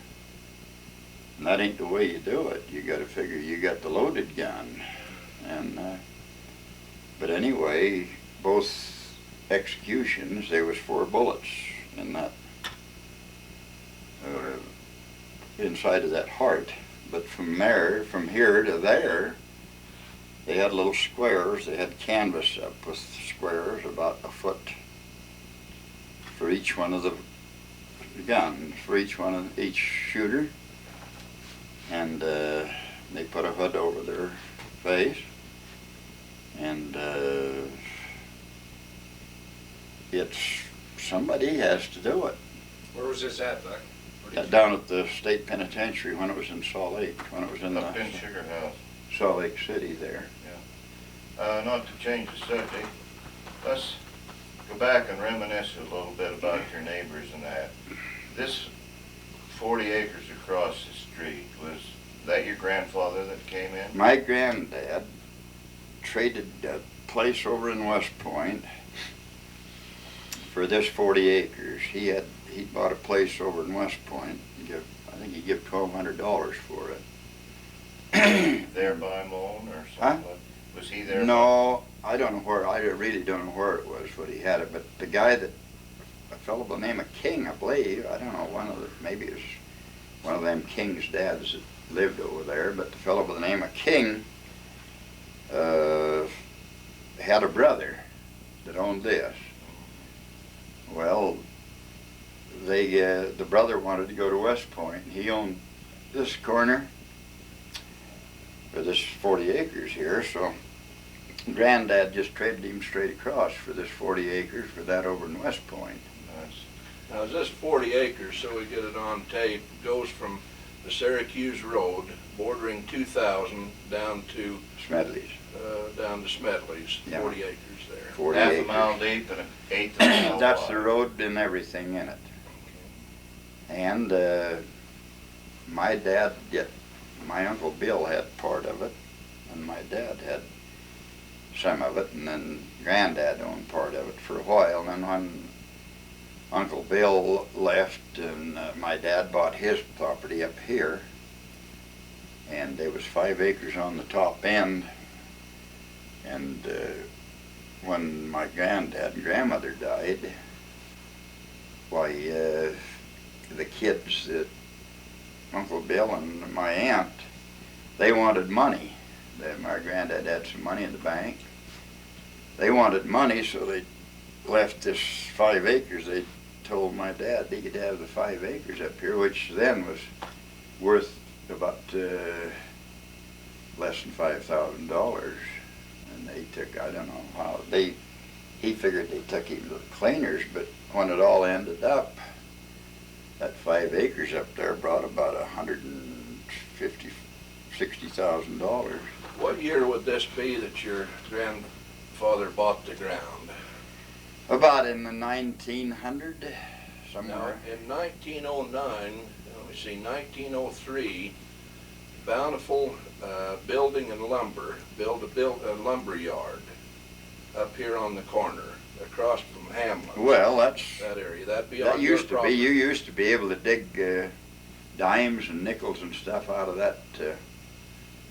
And that ain't the way you do it. You got to figure you got the loaded gun. And but anyway, both executions, there was 4 bullets in that inside of that heart. But from there, from here to there, they had little squares. They had canvas up with squares about a foot for each one of the guns, for each shooter. And they put a hood over their face, and somebody has to do it.
Where was this at, Buck?
Down at the state penitentiary when it was in Salt Lake, when it was in
Up in Sugar House.
Salt Lake City there.
Not to change the subject, let's go back and reminisce a little bit about your neighbors and that. This 40 acres across the street, was that your grandfather that came in?
My granddad traded a place over in West Point for this 40 acres. He bought a place over in West Point. I think he gave $1,200 for it.
There by Moan or
Huh?
something? Was he there?
No, I don't know where. I really don't know where it was, but he had it. But the guy a fellow by the name of King, I believe, I don't know, maybe it was one of them King's dads that lived over there, but the fellow by the name of King had a brother that owned this. Well, the brother wanted to go to West Point, and he owned this corner, or this 40 acres here, so Granddad just traded him straight across for this 40 acres for that over in West Point.
Now, is this 40 acres, so we get it on tape, goes from the Syracuse Road, bordering 2000, down to
Smedley's.
Smedley's,
Yeah.
40 acres there.
40
Half
acres.
a mile deep and an eighth of a mile
That's
wide.
the road and everything in it. And my Uncle Bill had part of it, and my dad had some of it, and then Granddad owned part of it for a while. And then when Uncle Bill left, and my dad bought his property up here, and there was 5 acres on the top end. And when my granddad and grandmother died, why, the kids, Uncle Bill and my aunt, they wanted money. My granddad had some money in the bank. They wanted money, so they left this 5 acres. They told my dad he could have the 5 acres up here, which then was worth about less than $5,000. And they took, I don't know how, he figured they took him to the cleaners, but when it all ended up, that 5 acres up there brought about $150,000, $60,000.
What year would this be that your grandfather bought the ground?
About in the 1900, somewhere.
Now, in 1909, let me see, 1903, Bountiful Building and Lumber built a lumber yard up here on the corner, across from Hamlin.
Well, that
Area. That'd be on
used
your
to be. You
property.
used to be able to dig dimes and nickels and stuff out of that.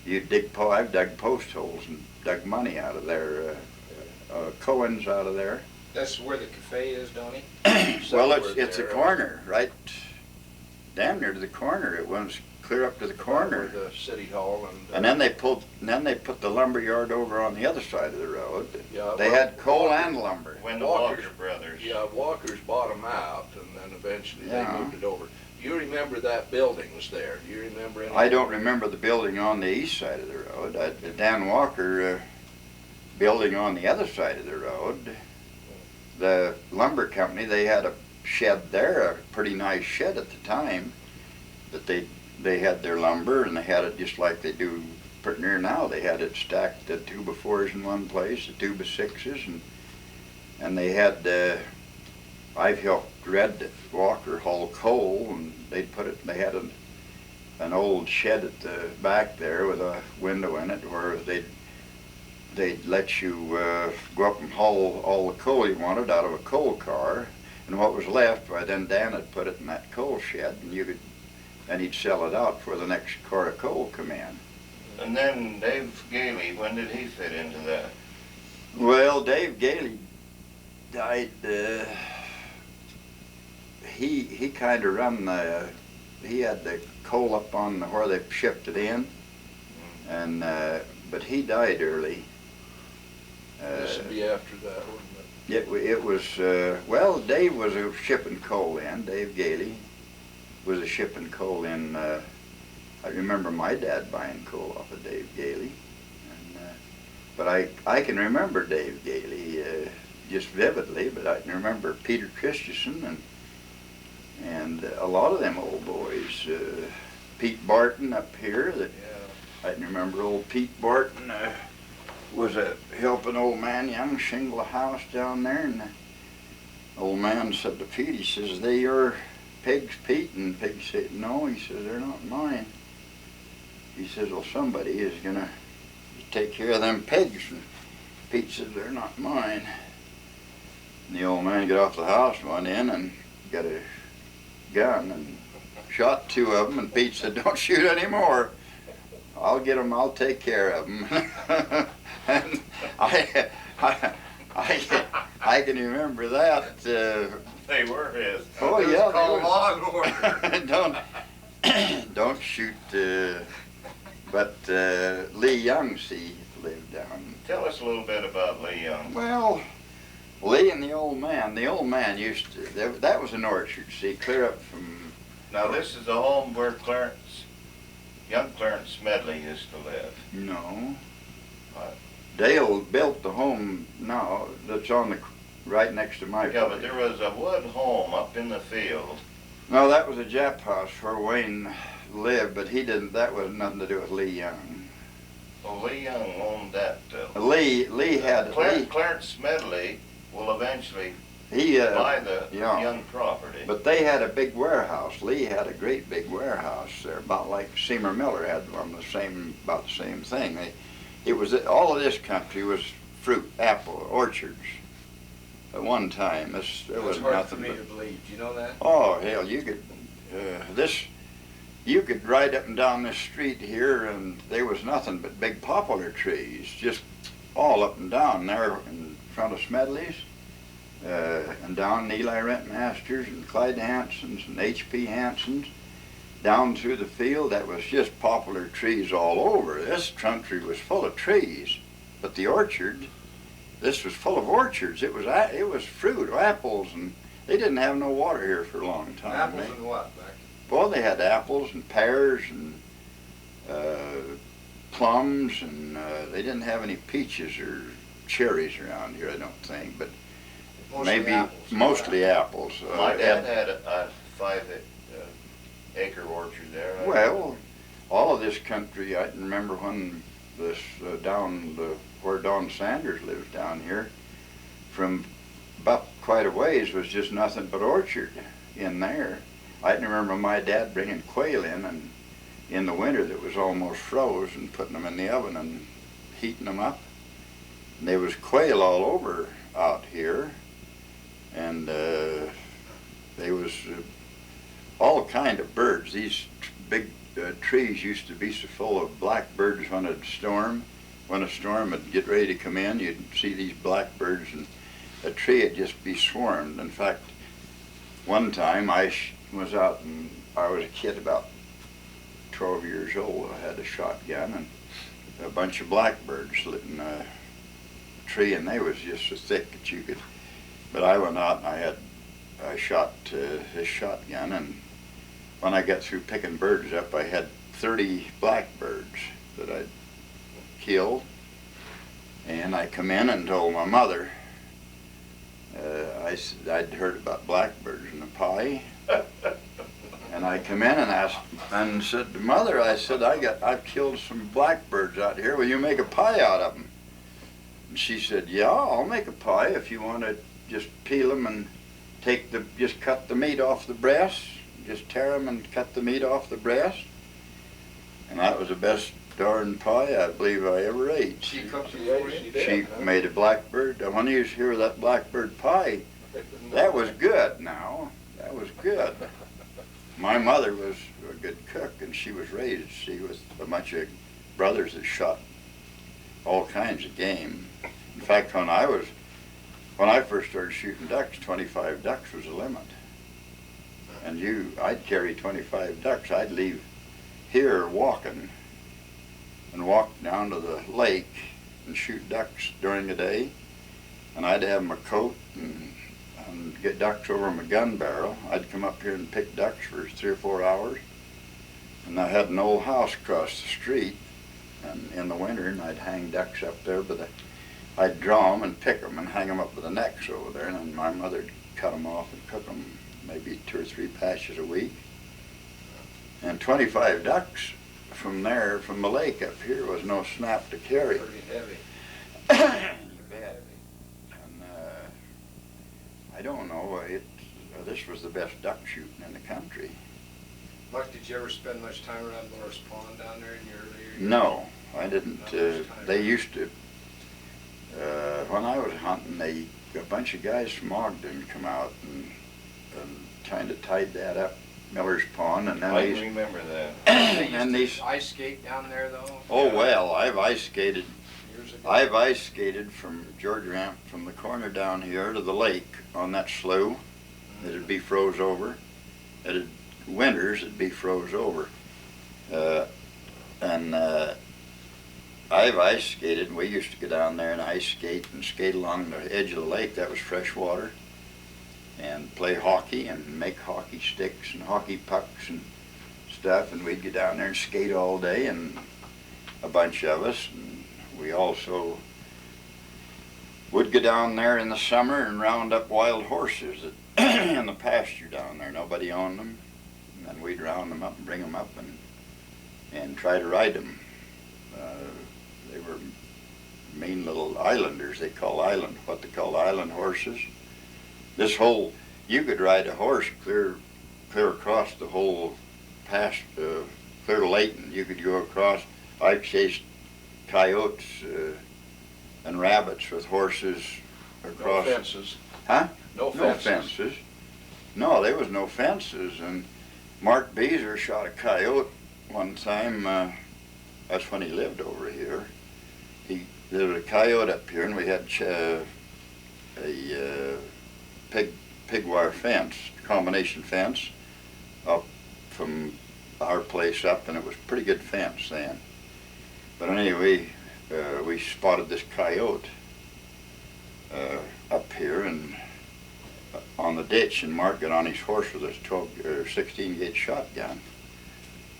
I've dug post holes and dug money out of there. Cohen's out of there.
That's where the cafe is, Donnie?
Well,
Somewhere
it's a
there,
corner, right? Damn near to the corner. It was clear up to the corner.
The city hall
And then they put the lumber yard over on the other side of the road.
yeah,
They
well,
had coal and lumber.
When the
Walker's-
Walker brothers.
Yeah, Walker's bought them out, and then eventually
Yeah.
they moved it over. Do you remember that building was there? Do you remember any?
I don't remember the building on the east side of the road. Dan Walker building on the other side of the road. The lumber company, they had a shed there, a pretty nice shed at the time, that they had their lumber, and they had it just like they do pretty near now. They had it stacked, the 2x4s in one place, the 2x6s, and they had, I've helped Red Walker haul coal, and they had an old shed at the back there with a window in it where they'd let you go up and haul all the coal you wanted out of a coal car, and what was left, by then Dan had put it in that coal shed, and he'd sell it out for the next car of coal come in.
And then Dave Gailey, when did he fit into that?
Well, Dave Gailey died. He kind of run he had the coal up on where they shipped it in, and but he died early.
This would be after that, wouldn't it?
It was well, Dave was shipping coal in. Dave Gailey was a shipping coal in. I remember my dad buying coal off of Dave Gailey, but I can remember Dave Gailey just vividly. But I can remember Peter Christensen and a lot of them old boys. Pete Barton up here.
Yeah.
I can remember old Pete Barton was helping old man Young shingle a house down there, and the old man said to Pete, he says, "They your pigs, Pete?" And Pete said, "No," he says, "they're not mine." He says, "Well, somebody is gonna take care of them pigs." And Pete says, "They're not mine." And the old man got off the house, went in and got a gun and shot 2 of them, and Pete said, "Don't shoot any more. I'll get them, I'll take care of them." And I can remember that.
They were his.
Oh
It was
yeah,
called
they
law and order.
don't shoot. But Lee Young, see, lived down.
Tell us a little bit about Lee Young.
Well, Lee and the old man. The old man used to. That was an orchard. See, clear up from.
Now this is the home where young Clarence Smedley used to live.
No.
What?
Dale built the home now that's on the right next to my
Yeah, but
property.
there was a wood home up in the field.
No, that was a Jap house where Wayne lived, but he didn't. That was nothing to do with Lee Young.
Well, Lee Young owned that.
Lee had
Clarence Smedley will eventually
he
buy the
yeah.
Young property.
But they had a big warehouse. Lee had a great big warehouse there, about like Seymour Miller had one, about the same thing. It was all of this country was fruit, apple orchards. At one time, there was
It's hard
nothing
for me
but.
to believe. Do you know that?
Oh hell, you could ride up and down this street here, and there was nothing but big poplar trees, just all up and down there in front of Smedley's. And down Eli Rentmasters and Clyde Hanson's and H.P. Hanson's, down through the field, that was just poplar trees all over. This country was full of trees, but the orchard, this was full of orchards. It was fruit, apples, and they didn't have no water here for a long time.
Apples and what, Mac?
Well, they had apples and pears and plums, and they didn't have any peaches or cherries around here, I don't think, but
Mostly
maybe
apples.
mostly apples.
My dad had a acre orchard there.
Well, all of this country, I can remember when this where Don Sanders lives down here, from about quite a ways was just nothing but orchard in there. I can remember my dad bringing quail in, and in the winter that was almost froze, and putting them in the oven and heating them up. And there was quail all over out here, and there was all kind of birds. These big trees used to be so full of blackbirds when a storm would get ready to come in. You'd see these blackbirds, and a tree would just be swarmed. In fact, one time I was out, and I was a kid about 12 years old. I had a shotgun, and a bunch of blackbirds lit in a tree, and they was just so thick that you could. But I went out and I shot this shotgun, and when I got through picking birds up, I had 30 blackbirds that I'd killed. And I come in and told my mother, I'd heard about blackbirds in the pie. And I come in and asked, and said to Mother, I said, I've killed some blackbirds out here. Will you make a pie out of them? And she said, yeah, I'll make a pie if you want to just peel them and just cut the meat off the breast. Just tear them and cut the meat off the breast. And that was the best darn pie I believe I ever ate.
She cooked it
Yeah,
for you?
she did.
She made a blackbird. When you hear that blackbird pie, that was good now. That was good. My mother was a good cook, and she was raised, with a bunch of brothers that shot all kinds of game. In fact, when I first started shooting ducks, 25 ducks was the limit. And I'd carry 25 ducks. I'd leave here walking and walk down to the lake and shoot ducks during the day. And I'd have my coat and get ducks over my gun barrel. I'd come up here and pick ducks for 3 or 4 hours. And I had an old house across the street, and in the winter, and I'd hang ducks up there, I'd draw them and pick them and hang them up with the necks over there, and then my mother'd cut them off and cook them, maybe 2 or 3 patches a week. And 25 ducks from the lake up here was no snap to carry.
Pretty heavy.
You bet. And I don't know, this was the best duck shooting in the country.
Mike, did you ever spend much time around Morris Pond down there in your earlier years?
No, I didn't.
Not much time.
They used to, when I was hunting, a bunch of guys from Ogden come out and kind of tied that up, Miller's Pond, and then
I
these,
remember that.
and these,
Ice skate down there though?
oh well, I've ice skated
Years ago?
I've ice skated from Georgia Ramp, from the corner down here to the lake on that slough. It'd be froze over. Winters it'd be froze over. I've ice skated, and we used to go down there and ice skate and skate along the edge of the lake. That was fresh water. And play hockey and make hockey sticks and hockey pucks and stuff. And we'd go down there and skate all day, and a bunch of us. And we also would go down there in the summer and round up wild horses in the pasture down there. Nobody owned them. And then we'd round them up and bring them up and try to ride them. They were mean little islanders. What they call island horses. You could ride a horse clear across the whole past, clear to Layton. You could go across. I've chased coyotes and rabbits with horses across.
No fences.
Huh?
No
No
fences.
fences. No, there was no fences. And Mark Beezer shot a coyote one time. That's when he lived over here. There was a coyote up here, and we had a pig wire fence, combination fence, up from our place up, and it was a pretty good fence then. But anyway, we spotted this coyote up here and on the ditch, and Mark got on his horse with his 16 gauge shotgun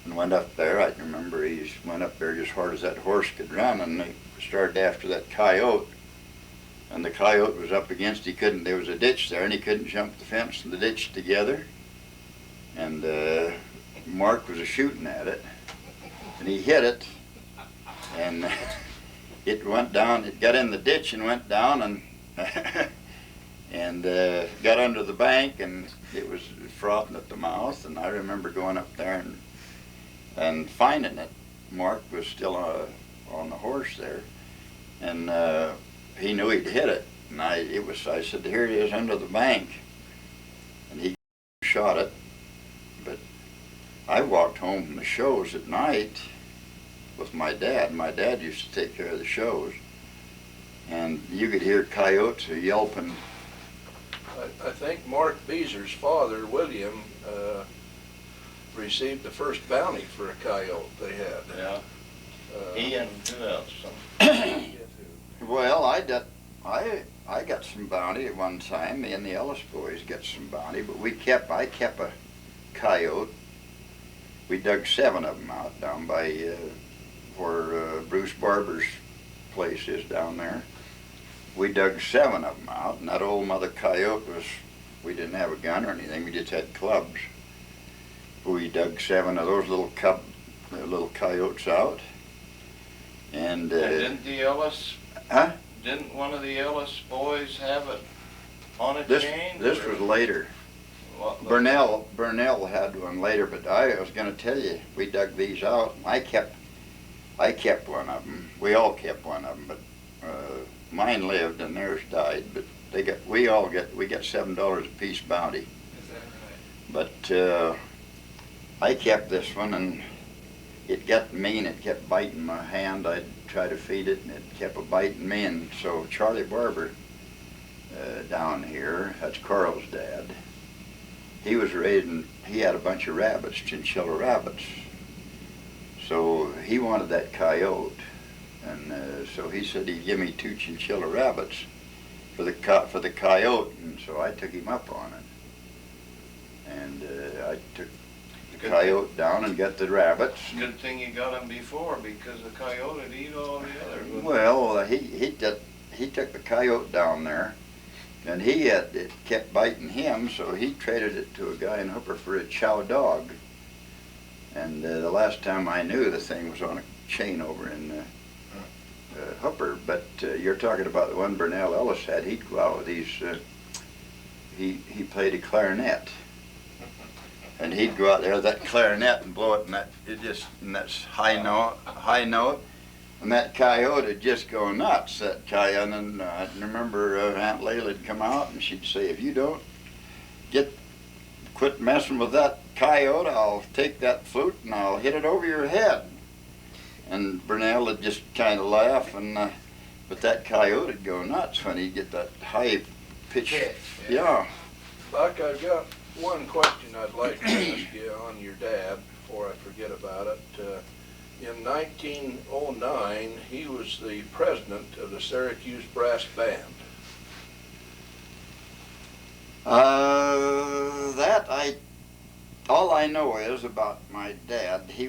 and went up there. I can remember he went up there as hard as that horse could run, and they started after that coyote. And the coyote was up against, there was a ditch there, and he couldn't jump the fence and the ditch together. And Mark was shooting at it, and he hit it, and it went down. It got in the ditch and went down, and and got under the bank, and it was frothing at the mouth. And I remember going up there and finding it. Mark was still on the horse there, and he knew he'd hit it. And I said, here it is under the bank, and he shot it. But I walked home from the shows at night with my dad. My dad used to take care of the shows, and you could hear coyotes yelping.
I think Mark Beezer's father, William, received the first bounty for a coyote they had.
Yeah. He and who else?
Well, I got some bounty at one time. Me and the Ellis boys got some bounty, but I kept a coyote. We dug 7 of them out down by where Bruce Barber's place is down there. We dug 7 of them out, and that old mother coyote we didn't have a gun or anything, we just had clubs. We dug 7 of those little coyotes out. And
didn't the Ellis,
huh?
didn't one of the Ellis boys have it on a chain?
This was later. Burnell had one later, but I was going to tell you, we dug these out. And I kept one of them. We all kept one of them, but mine lived and theirs died. But we got $7 a piece bounty.
Is that right?
But I kept this one, and it got mean. It kept biting my hand. I'd try to feed it, and it kept biting me. And so Charlie Barber down here, that's Carl's dad, he had a bunch of rabbits, chinchilla rabbits. So he wanted that coyote, and so he said he'd give me 2 chinchilla rabbits for the coyote, and so I took him up on it. And I took the coyote down and got the rabbits.
Good thing you got him before, because the coyote would eat all the others.
Well, he took the coyote down there, and it kept biting him, so he traded it to a guy in Hooper for a chow dog. And the last time I knew, the thing was on a chain over in Hooper. But you're talking about the one Burnell Ellis had. He'd go out with these. He played a clarinet, and he'd go out there with that clarinet and blow it, and that's high note. And that coyote would just go nuts, that coyote. And I remember Aunt Layla would come out, and she'd say, if you don't quit messing with that coyote, I'll take that flute and I'll hit it over your head. And Burnell would just kind of laugh, but that coyote would go nuts when he'd get that high pitch. Yeah.
Buck, I've got one question I'd like to ask you on your dad before I forget about it. In 1909, he was the president of the Syracuse Brass Band.
All I know is about my dad. He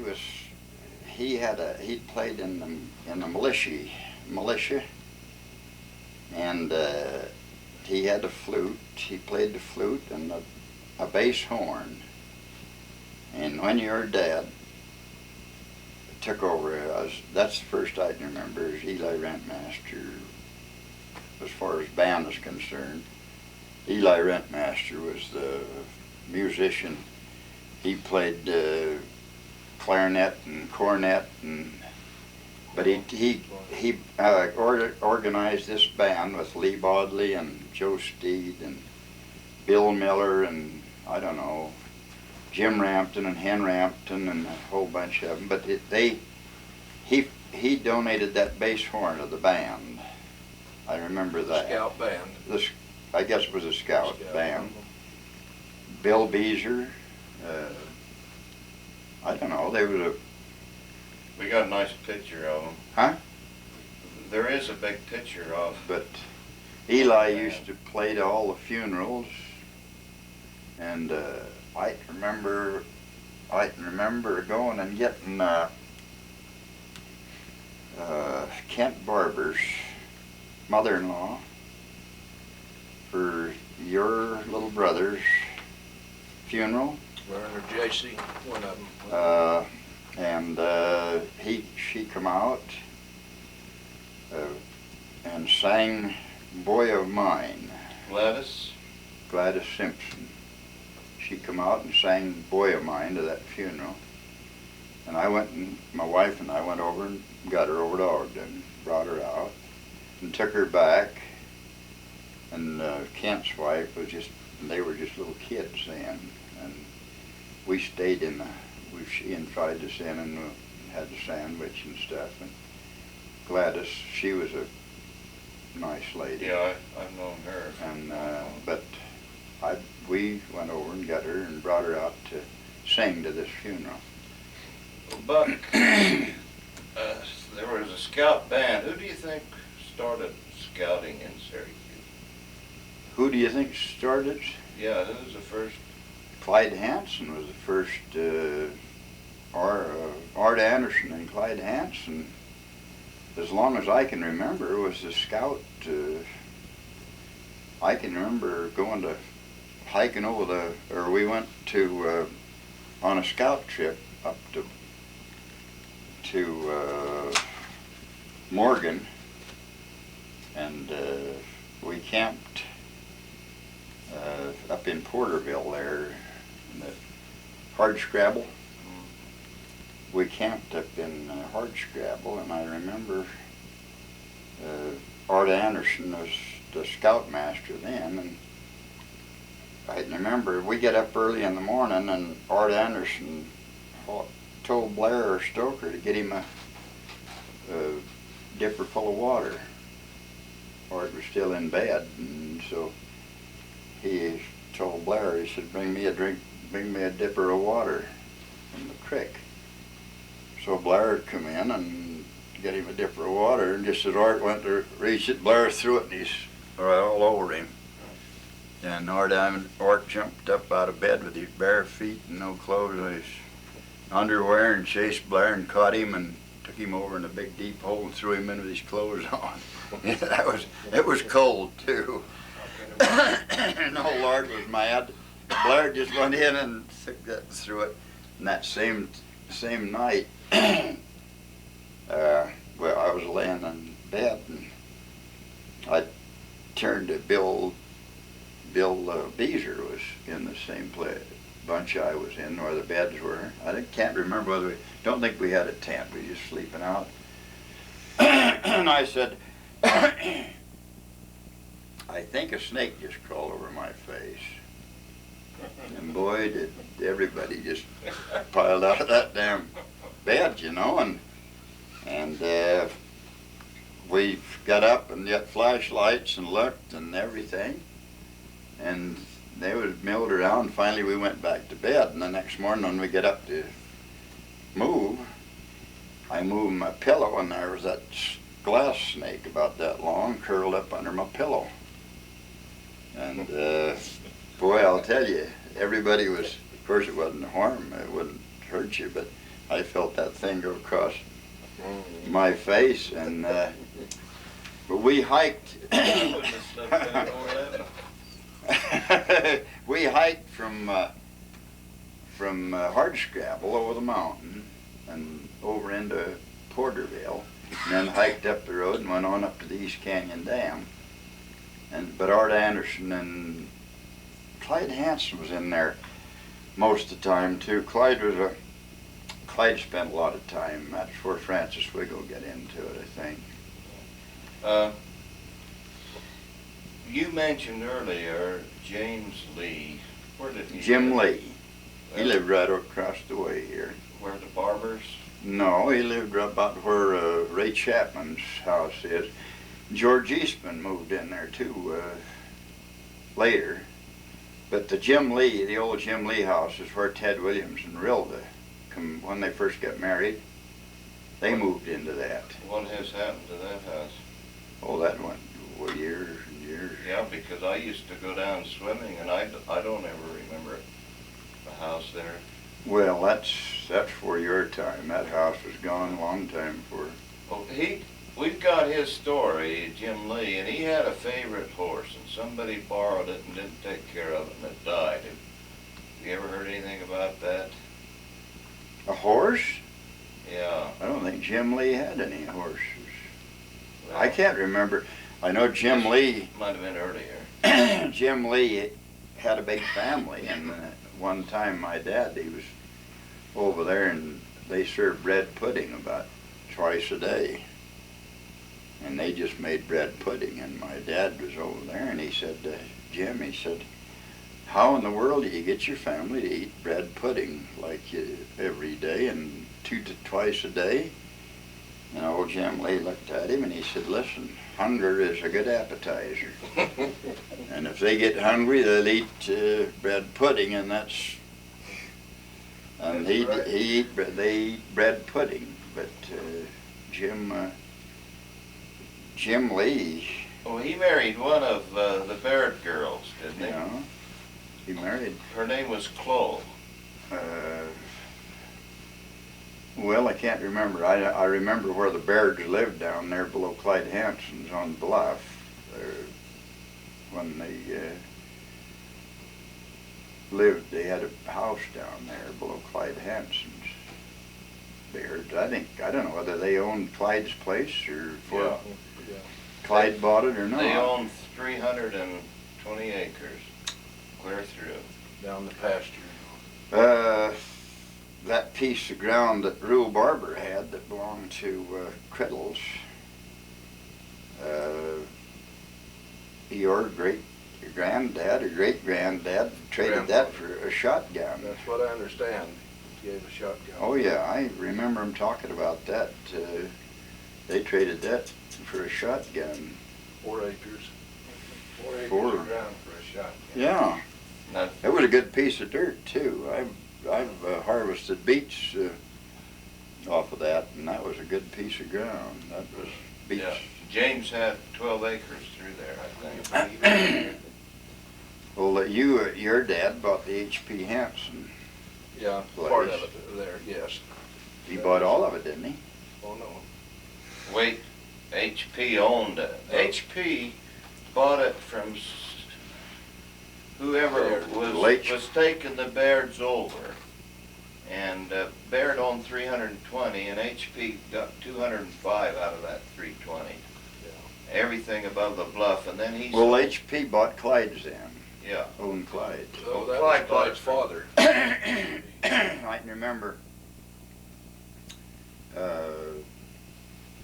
played in the militia, and he had a flute. He played the flute and a bass horn. And when your dad took over, that's the first I can remember is Eli Rentmaster. As far as band is concerned, Eli Rentmaster was the musician. He played clarinet and cornet, but he organized this band with Lee Bodley and Joe Steed and Bill Miller and I don't know, Jim Rampton and Hen Rampton and a whole bunch of them. But he donated that bass horn to the band. I remember that.
Scout band.
I guess it was a scout band. Bill Beezer. I don't know.
We got a nice picture of him.
Huh?
There is a big picture of.
But Eli used to play to all the funerals, and I can remember going and getting Kent Barber's mother-in-law for your little brother's funeral.
Vernon or J.C., one of them.
And she come out and sang "Boy of Mine."
Gladys?
Gladys Simpson. She come out and sang "Boy of Mine" to that funeral. And I went and my wife and I went over and got her over to Ogden, brought her out, and took her back. And Kent's wife was they were just little kids then. And we stayed she invited us in and had the sandwich and stuff. And Gladys, she was a nice lady.
Yeah, I've known her.
And we went over and got her and brought her out to sing to this funeral.
Buck, there was a scout band. Who do you think started scouting in Syracuse?
Who do you think started?
Yeah, who was the first?
Clyde Hanson was the first. Art Anderson and Clyde Hanson, as long as I can remember, was the scout. I can remember going to hiking over we went to on a scout trip up to Morgan, and we camped up in Porterville there, in the Hardscrabble. We camped up in Hardscrabble, and I remember Art Anderson was the scoutmaster then, and I remember we get up early in the morning, and Art Anderson told Blair or Stoker to get him a dipper full of water. Art was still in bed, and so he told Blair, he said, bring me a dipper of water from the creek. So Blair had come in and get him a dipper of water, and just as Art went to reach it, Blair threw it, and he's right all over him. And Art jumped up out of bed with his bare feet and no clothes and his underwear, and chased Blair and caught him and took him over in a big deep hole and threw him in with his clothes on. It was cold too. And old Lord was mad. Blair just went in and threw it. And that same night, well, I was laying in bed, and I turned to Bill Beezer was in the same bunch I was in where the beds were. I can't remember don't think we had a tent, we were just sleeping out. And I said, I think a snake just crawled over my face. And boy, did everybody just piled out of that damn bed, you know, and we got up and got flashlights and looked and everything, and they was milled around. Finally, we went back to bed, and the next morning when we get up to move, I moved my pillow, and there was that glass snake about that long curled up under my pillow. And boy, I'll tell you, everybody was, of course it wasn't harm, it wouldn't hurt you, but I felt that thing go across my face, and but we hiked. We hiked from Hardscrabble over the mountain and over into Porterville, and then hiked up the road and went on up to the East Canyon Dam. But Art Anderson and Clyde Hanson was in there most of the time too. Clyde spent a lot of time. That's where Francis Wiggle got into it, I think.
You mentioned earlier James Lee. Where did he
Jim
live?
Lee. He lived right across the way here.
Where the Barbers?
No, he lived right about where Ray Chapman's house is. George Eastman moved in there too later. But the old Jim Lee house is where Ted Williams and Rilda, when they first got married, they moved into that.
What has happened to that house?
Oh, that went years and years.
Yeah, because I used to go down swimming, and I don't ever remember the house there.
Well, that's for your time. That house was gone a long time before.
Well, we've got his story, Jim Lee, and he had a favorite horse, and somebody borrowed it and didn't take care of it, and it died. You ever heard anything about that?
A horse?
Yeah.
I don't think Jim Lee had any horses.
Well,
I can't remember. I know Jim Lee.
Might have been earlier.
Jim Lee had a big family, and one time my dad, he was over there, and they served bread pudding about twice a day. And they just made bread pudding, and my dad was over there, and he said, Jim, he said, how in the world do you get your family to eat bread pudding like you every day and twice a day? And old Jim Lee looked at him and he said, listen, hunger is a good appetizer. And if they get hungry, they'll eat bread pudding, and that's, and they eat bread pudding. But Jim Lee,
Well, he married one of the Baird girls, didn't he?
you know, he married,
Her name was Chloe.
well, I can't remember. I remember where the Bairds lived down there below Clyde Hanson's on Bluff. When they lived, they had a house down there below Clyde Hanson's. Bairds, I don't know whether they owned Clyde's place or
Yeah.
Clyde bought it or not.
They owned 320 acres, clear through.
Down the pasture.
That piece of ground that Rule Barber had that belonged to Criddles, your great-granddad or great-granddad traded that for a shotgun.
That's what I understand. He gave a shotgun.
Oh yeah, I remember him talking about that. They traded that for a shotgun.
4 acres.
4 acres
Four.
of ground for a shotgun.
Yeah,
Now,
it was a good piece of dirt too. I've harvested beets off of that, and that was a good piece of ground. That was beets.
yeah, James had 12 acres through there, I think.
Well, your dad bought the H.P. Hansen.
Yeah,
Place.
part of it there, yes.
He bought all of it, didn't he?
Oh, no.
Wait, HP owned it. HP bought it from whoever
Lake.
was taking the Bairds over. And Baird owned 320, and HP got 205 out of that 320. Everything above the bluff, and then he
Well,
sold-
H.P. bought Clyde's then.
Yeah.
Owned Clyde.
So that
Clyde
was
bought
Clyde's
it from-
father.
I can remember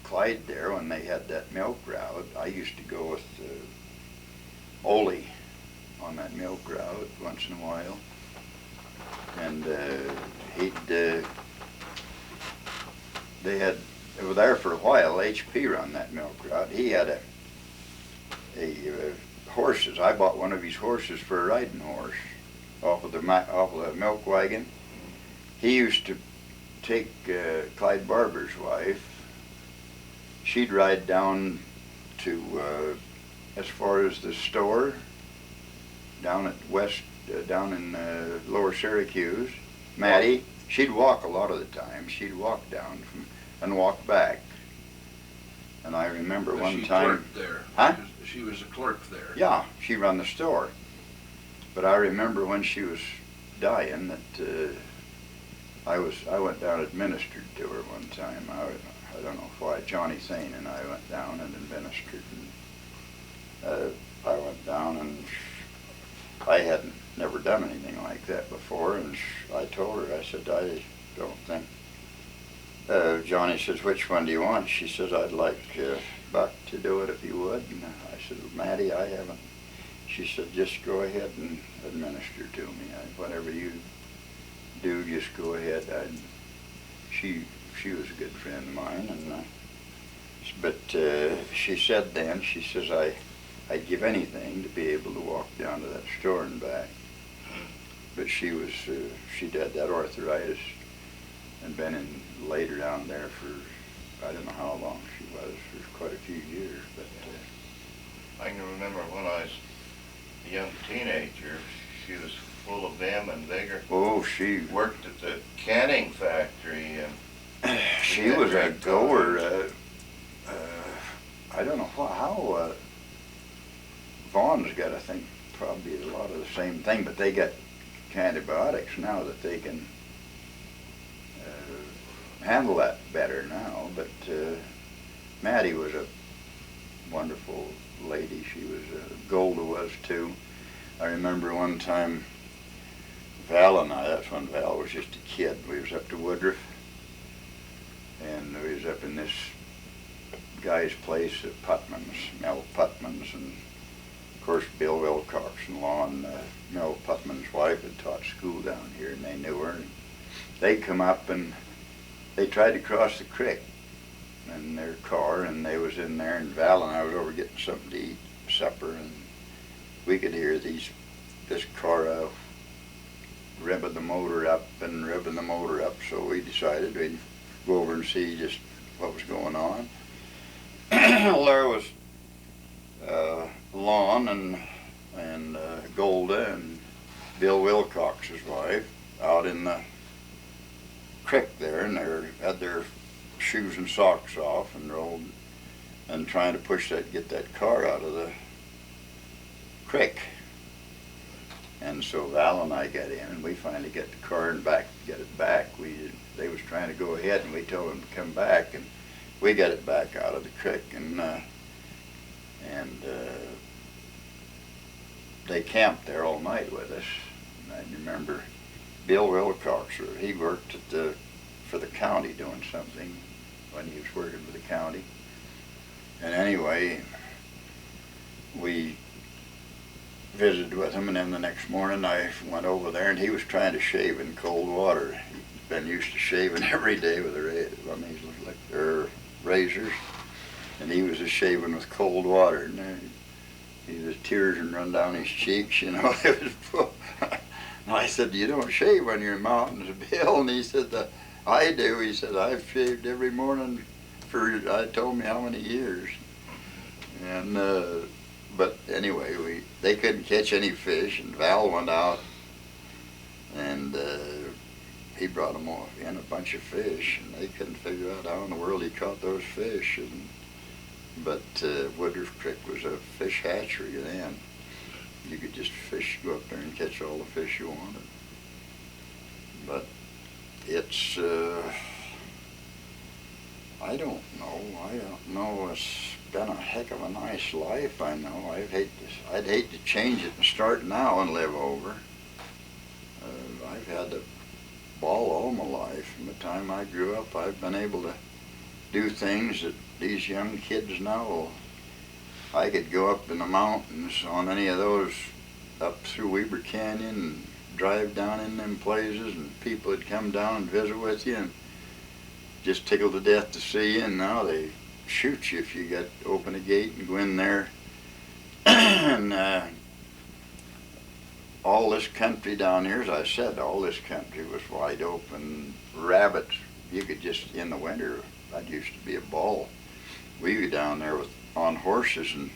Clyde there when they had that milk route. I used to go with Ole on that milk route once in a while, and they were there for a while. HP run that milk route. He had horses. I bought one of his horses for a riding horse off of the milk wagon. He used to take Clyde Barber's wife. She'd ride down to as far as the store down at down in Lower Syracuse. Maddie, she'd walk a lot of the time. She'd walk down and walk back. And I remember one
She
time.
clerked there.
Huh?
She was a clerk there.
Yeah, she run the store. But I remember when she was dying that I went down and administered to her one time. I don't know why. Johnny Thane and I went down and administered. And I went down and I hadn't never done anything like that before. And I told her, I said, I don't think. Johnny says, which one do you want? She says, I'd like Buck to do it if you would. And I said, Maddie, I haven't. She said, just go ahead and administer to me. Whatever you do, just go ahead. She was a good friend of mine, and but she said then, she says, I'd give anything to be able to walk down to that store and back. But she'd had that arthritis and been in later down there for I don't know how long she was, for quite a few years. But
I can remember when I was a young teenager, she was full of vim and vigor.
oh, she
Worked at the canning factory, and
she was a goer. I don't know how Vaughn's got, I think, probably a lot of the same thing, but they got antibiotics now that they can handle that better now. But Maddie was a wonderful lady. She was, Golda was too. I remember one time Val and I, that's when Val was just a kid, we was up to Woodruff, and we was up in this guy's place at Putman's, Mel Putman's, and of course Bill Wilcox and Lon, Mel Putman's wife, had taught school down here, and they knew her. And they come up and they tried to cross the creek in their car, and they was in there, and Val and I was over getting something to eat, supper, and we could hear this car revving the motor up and revving the motor up, so we decided we'd go over and see just what was going on. Well, there was Lon and Golda and Bill Wilcox's wife out in the creek there, and they had their shoes and socks off and rolled and trying to get that car out of the creek. And so Val and I got in, and we finally get the car and get it back. They was trying to go ahead, and we told them to come back, and we got it back out of the creek, and they camped there all night with us. And I remember Bill Wilcox, he worked for the county doing something when he was working for the county. And anyway, we visited with him, and then the next morning I went over there, and he was trying to shave in cold water. He'd been used to shaving every day with one of these razors, and he was just shaving with cold water, and the tears would run down his cheeks, you know. It was, and I said, "You don't shave when you're in mountains, Bill?" And he said, "I do." He said, "I've shaved every morning I told me how many years." And but anyway, they couldn't catch any fish, and Val went out, and he brought them in a bunch of fish, and they couldn't figure out how in the world he caught those fish. But Woodruff Creek was a fish hatchery then. You could just go up there and catch all the fish you wanted. But it's, I don't know. It's been a heck of a nice life, I know. I'd hate to change it and start now and live over. I've had a ball all my life. From the time I grew up, I've been able to do things that these young kids now. I could go up in the mountains on any of those, up through Weber Canyon, and drive down in them places, and people would come down and visit with you and just tickled to death to see you. And now they shoot you if you open a gate and go in there. And all this country down here, as I said, all this country was wide open. Rabbits, you could just, in the winter, that used to be a ball. We were down there on horses, and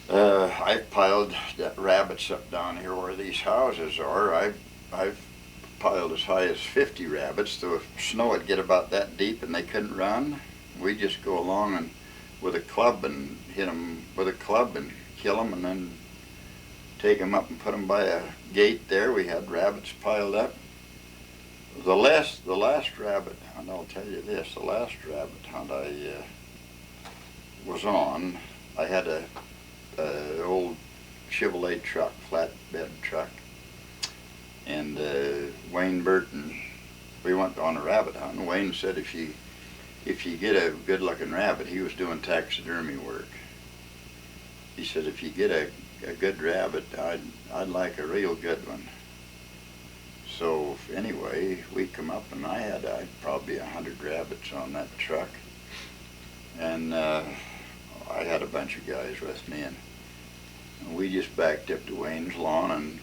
I've piled rabbits up down here where these houses are. I've piled as high as 50 rabbits. The snow would get about that deep and they couldn't run. We just go along and with a club and hit them with a club and kill them, and then take them up and put them by a gate there. We had rabbits piled up. The last rabbit, and I'll tell you this, the last rabbit hunt I was on, I had a old Chevrolet truck, flatbed truck, and Wayne Burton, we went on a rabbit hunt, and Wayne said if you get a good looking rabbit, he was doing taxidermy work. He said if you get a good rabbit, I'd like a real good one. So anyway, we come up, and I had probably 100 rabbits on that truck, and I had a bunch of guys with me, and we just backed up to Wayne's lawn and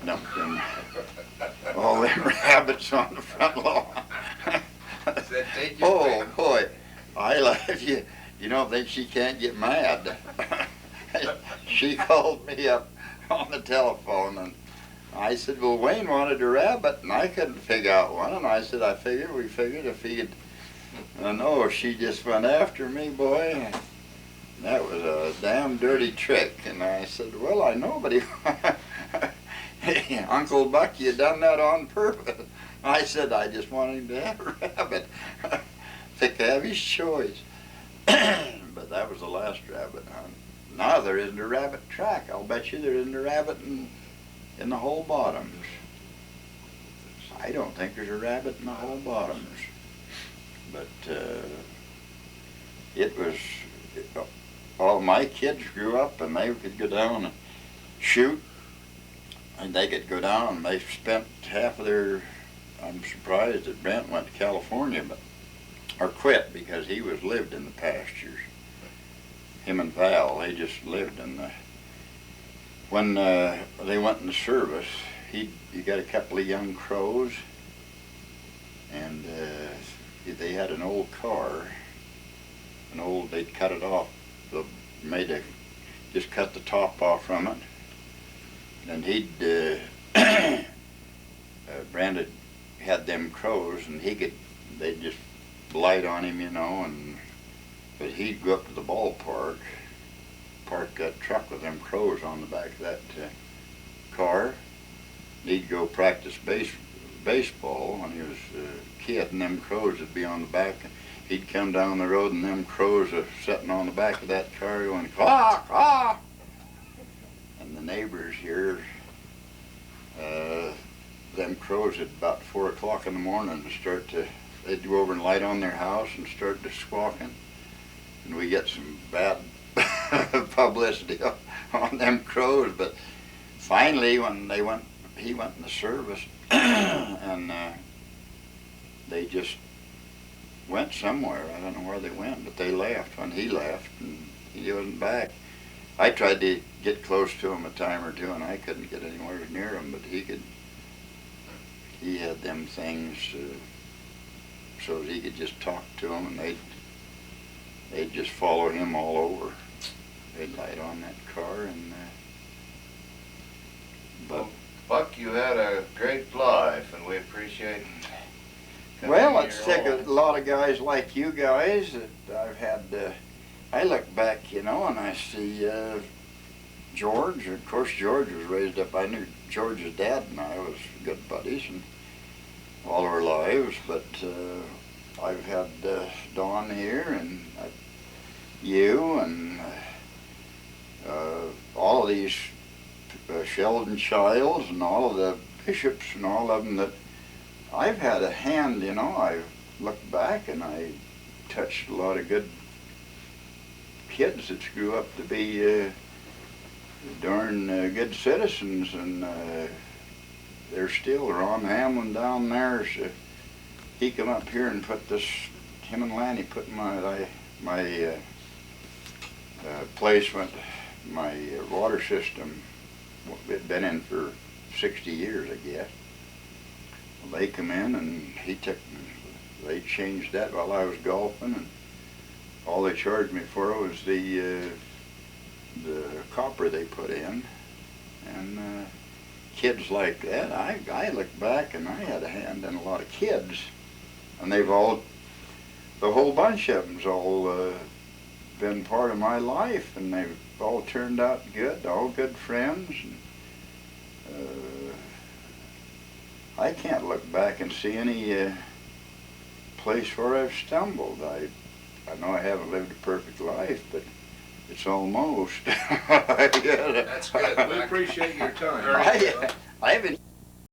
dumped them, all them rabbits on the front lawn. Oh boy, I love you. You don't think she can't get mad? She called me up on the telephone, and I said, well, Wayne wanted a rabbit, and I couldn't figure out one. And I said, we figured if he could. No, she just went after me, boy. That was a damn dirty trick. And I said, well, I know, but he. Uncle Buck, you done that on purpose. I said, I just want him to have a rabbit. To have his choice. But that was the last rabbit hunt. Now there isn't a rabbit track. I'll bet you there isn't a rabbit in the whole bottoms. I don't think there's a rabbit in the whole bottoms. But it was, all my kids grew up and they could go down and shoot. And they could go down and they spent half of their, I'm surprised that Brent went to California, or quit because he lived in the pastures. Him and Val, they just lived in the, when they went in the service, he got a couple of young crows, and they had an old car, they'd cut it off, just cut the top off from it, and Brandon had them crows, and they'd just light on him, but he'd go up to the ballpark, park that truck with them crows on the back of that car. He'd go practice baseball when he was a kid, and them crows would be on the back. He'd come down the road, and them crows are sitting on the back of that car going, caw, caw. And the neighbors here, them crows at about 4 o'clock in the morning they'd go over and light on their house and start to squawking. And we get some bad publicity on them crows. But finally, when he went in the service, and they just went somewhere. I don't know where they went, but they left when he left, and he wasn't back. I tried to get close to him a time or two, and I couldn't get anywhere near him, but he could. He had them things so that he could just talk to them, and they'd just follow him all over. They'd light on that car, and but
Buck, you had a great life, and we appreciate.
Well, it's taken a lot of guys like you guys that I've had. I look back, and I see George. Of course, George was raised up. I knew George's dad and I was good buddies and all our lives. But I've had Don here and you and all of these Sheldon Childs and all of the bishops and all of them that I've had a hand. I look back and I touched a lot of good kids that grew up to be darn good citizens, and they're still Ron Hamlin down there. So he come up here and put this. Him and Lanny put my place went. My water system had been in for 60 years, I guess. Well, they come in and they changed that while I was golfing, and all they charged me for was the copper they put in. And kids like that, I look back and I had a hand in a lot of kids, and the whole bunch of them's all been part of my life, and they've all turned out good, all good friends. And, I can't look back and see any place where I've stumbled. I know I haven't lived a perfect life, but it's almost.
That's good. We appreciate your time.
I haven't.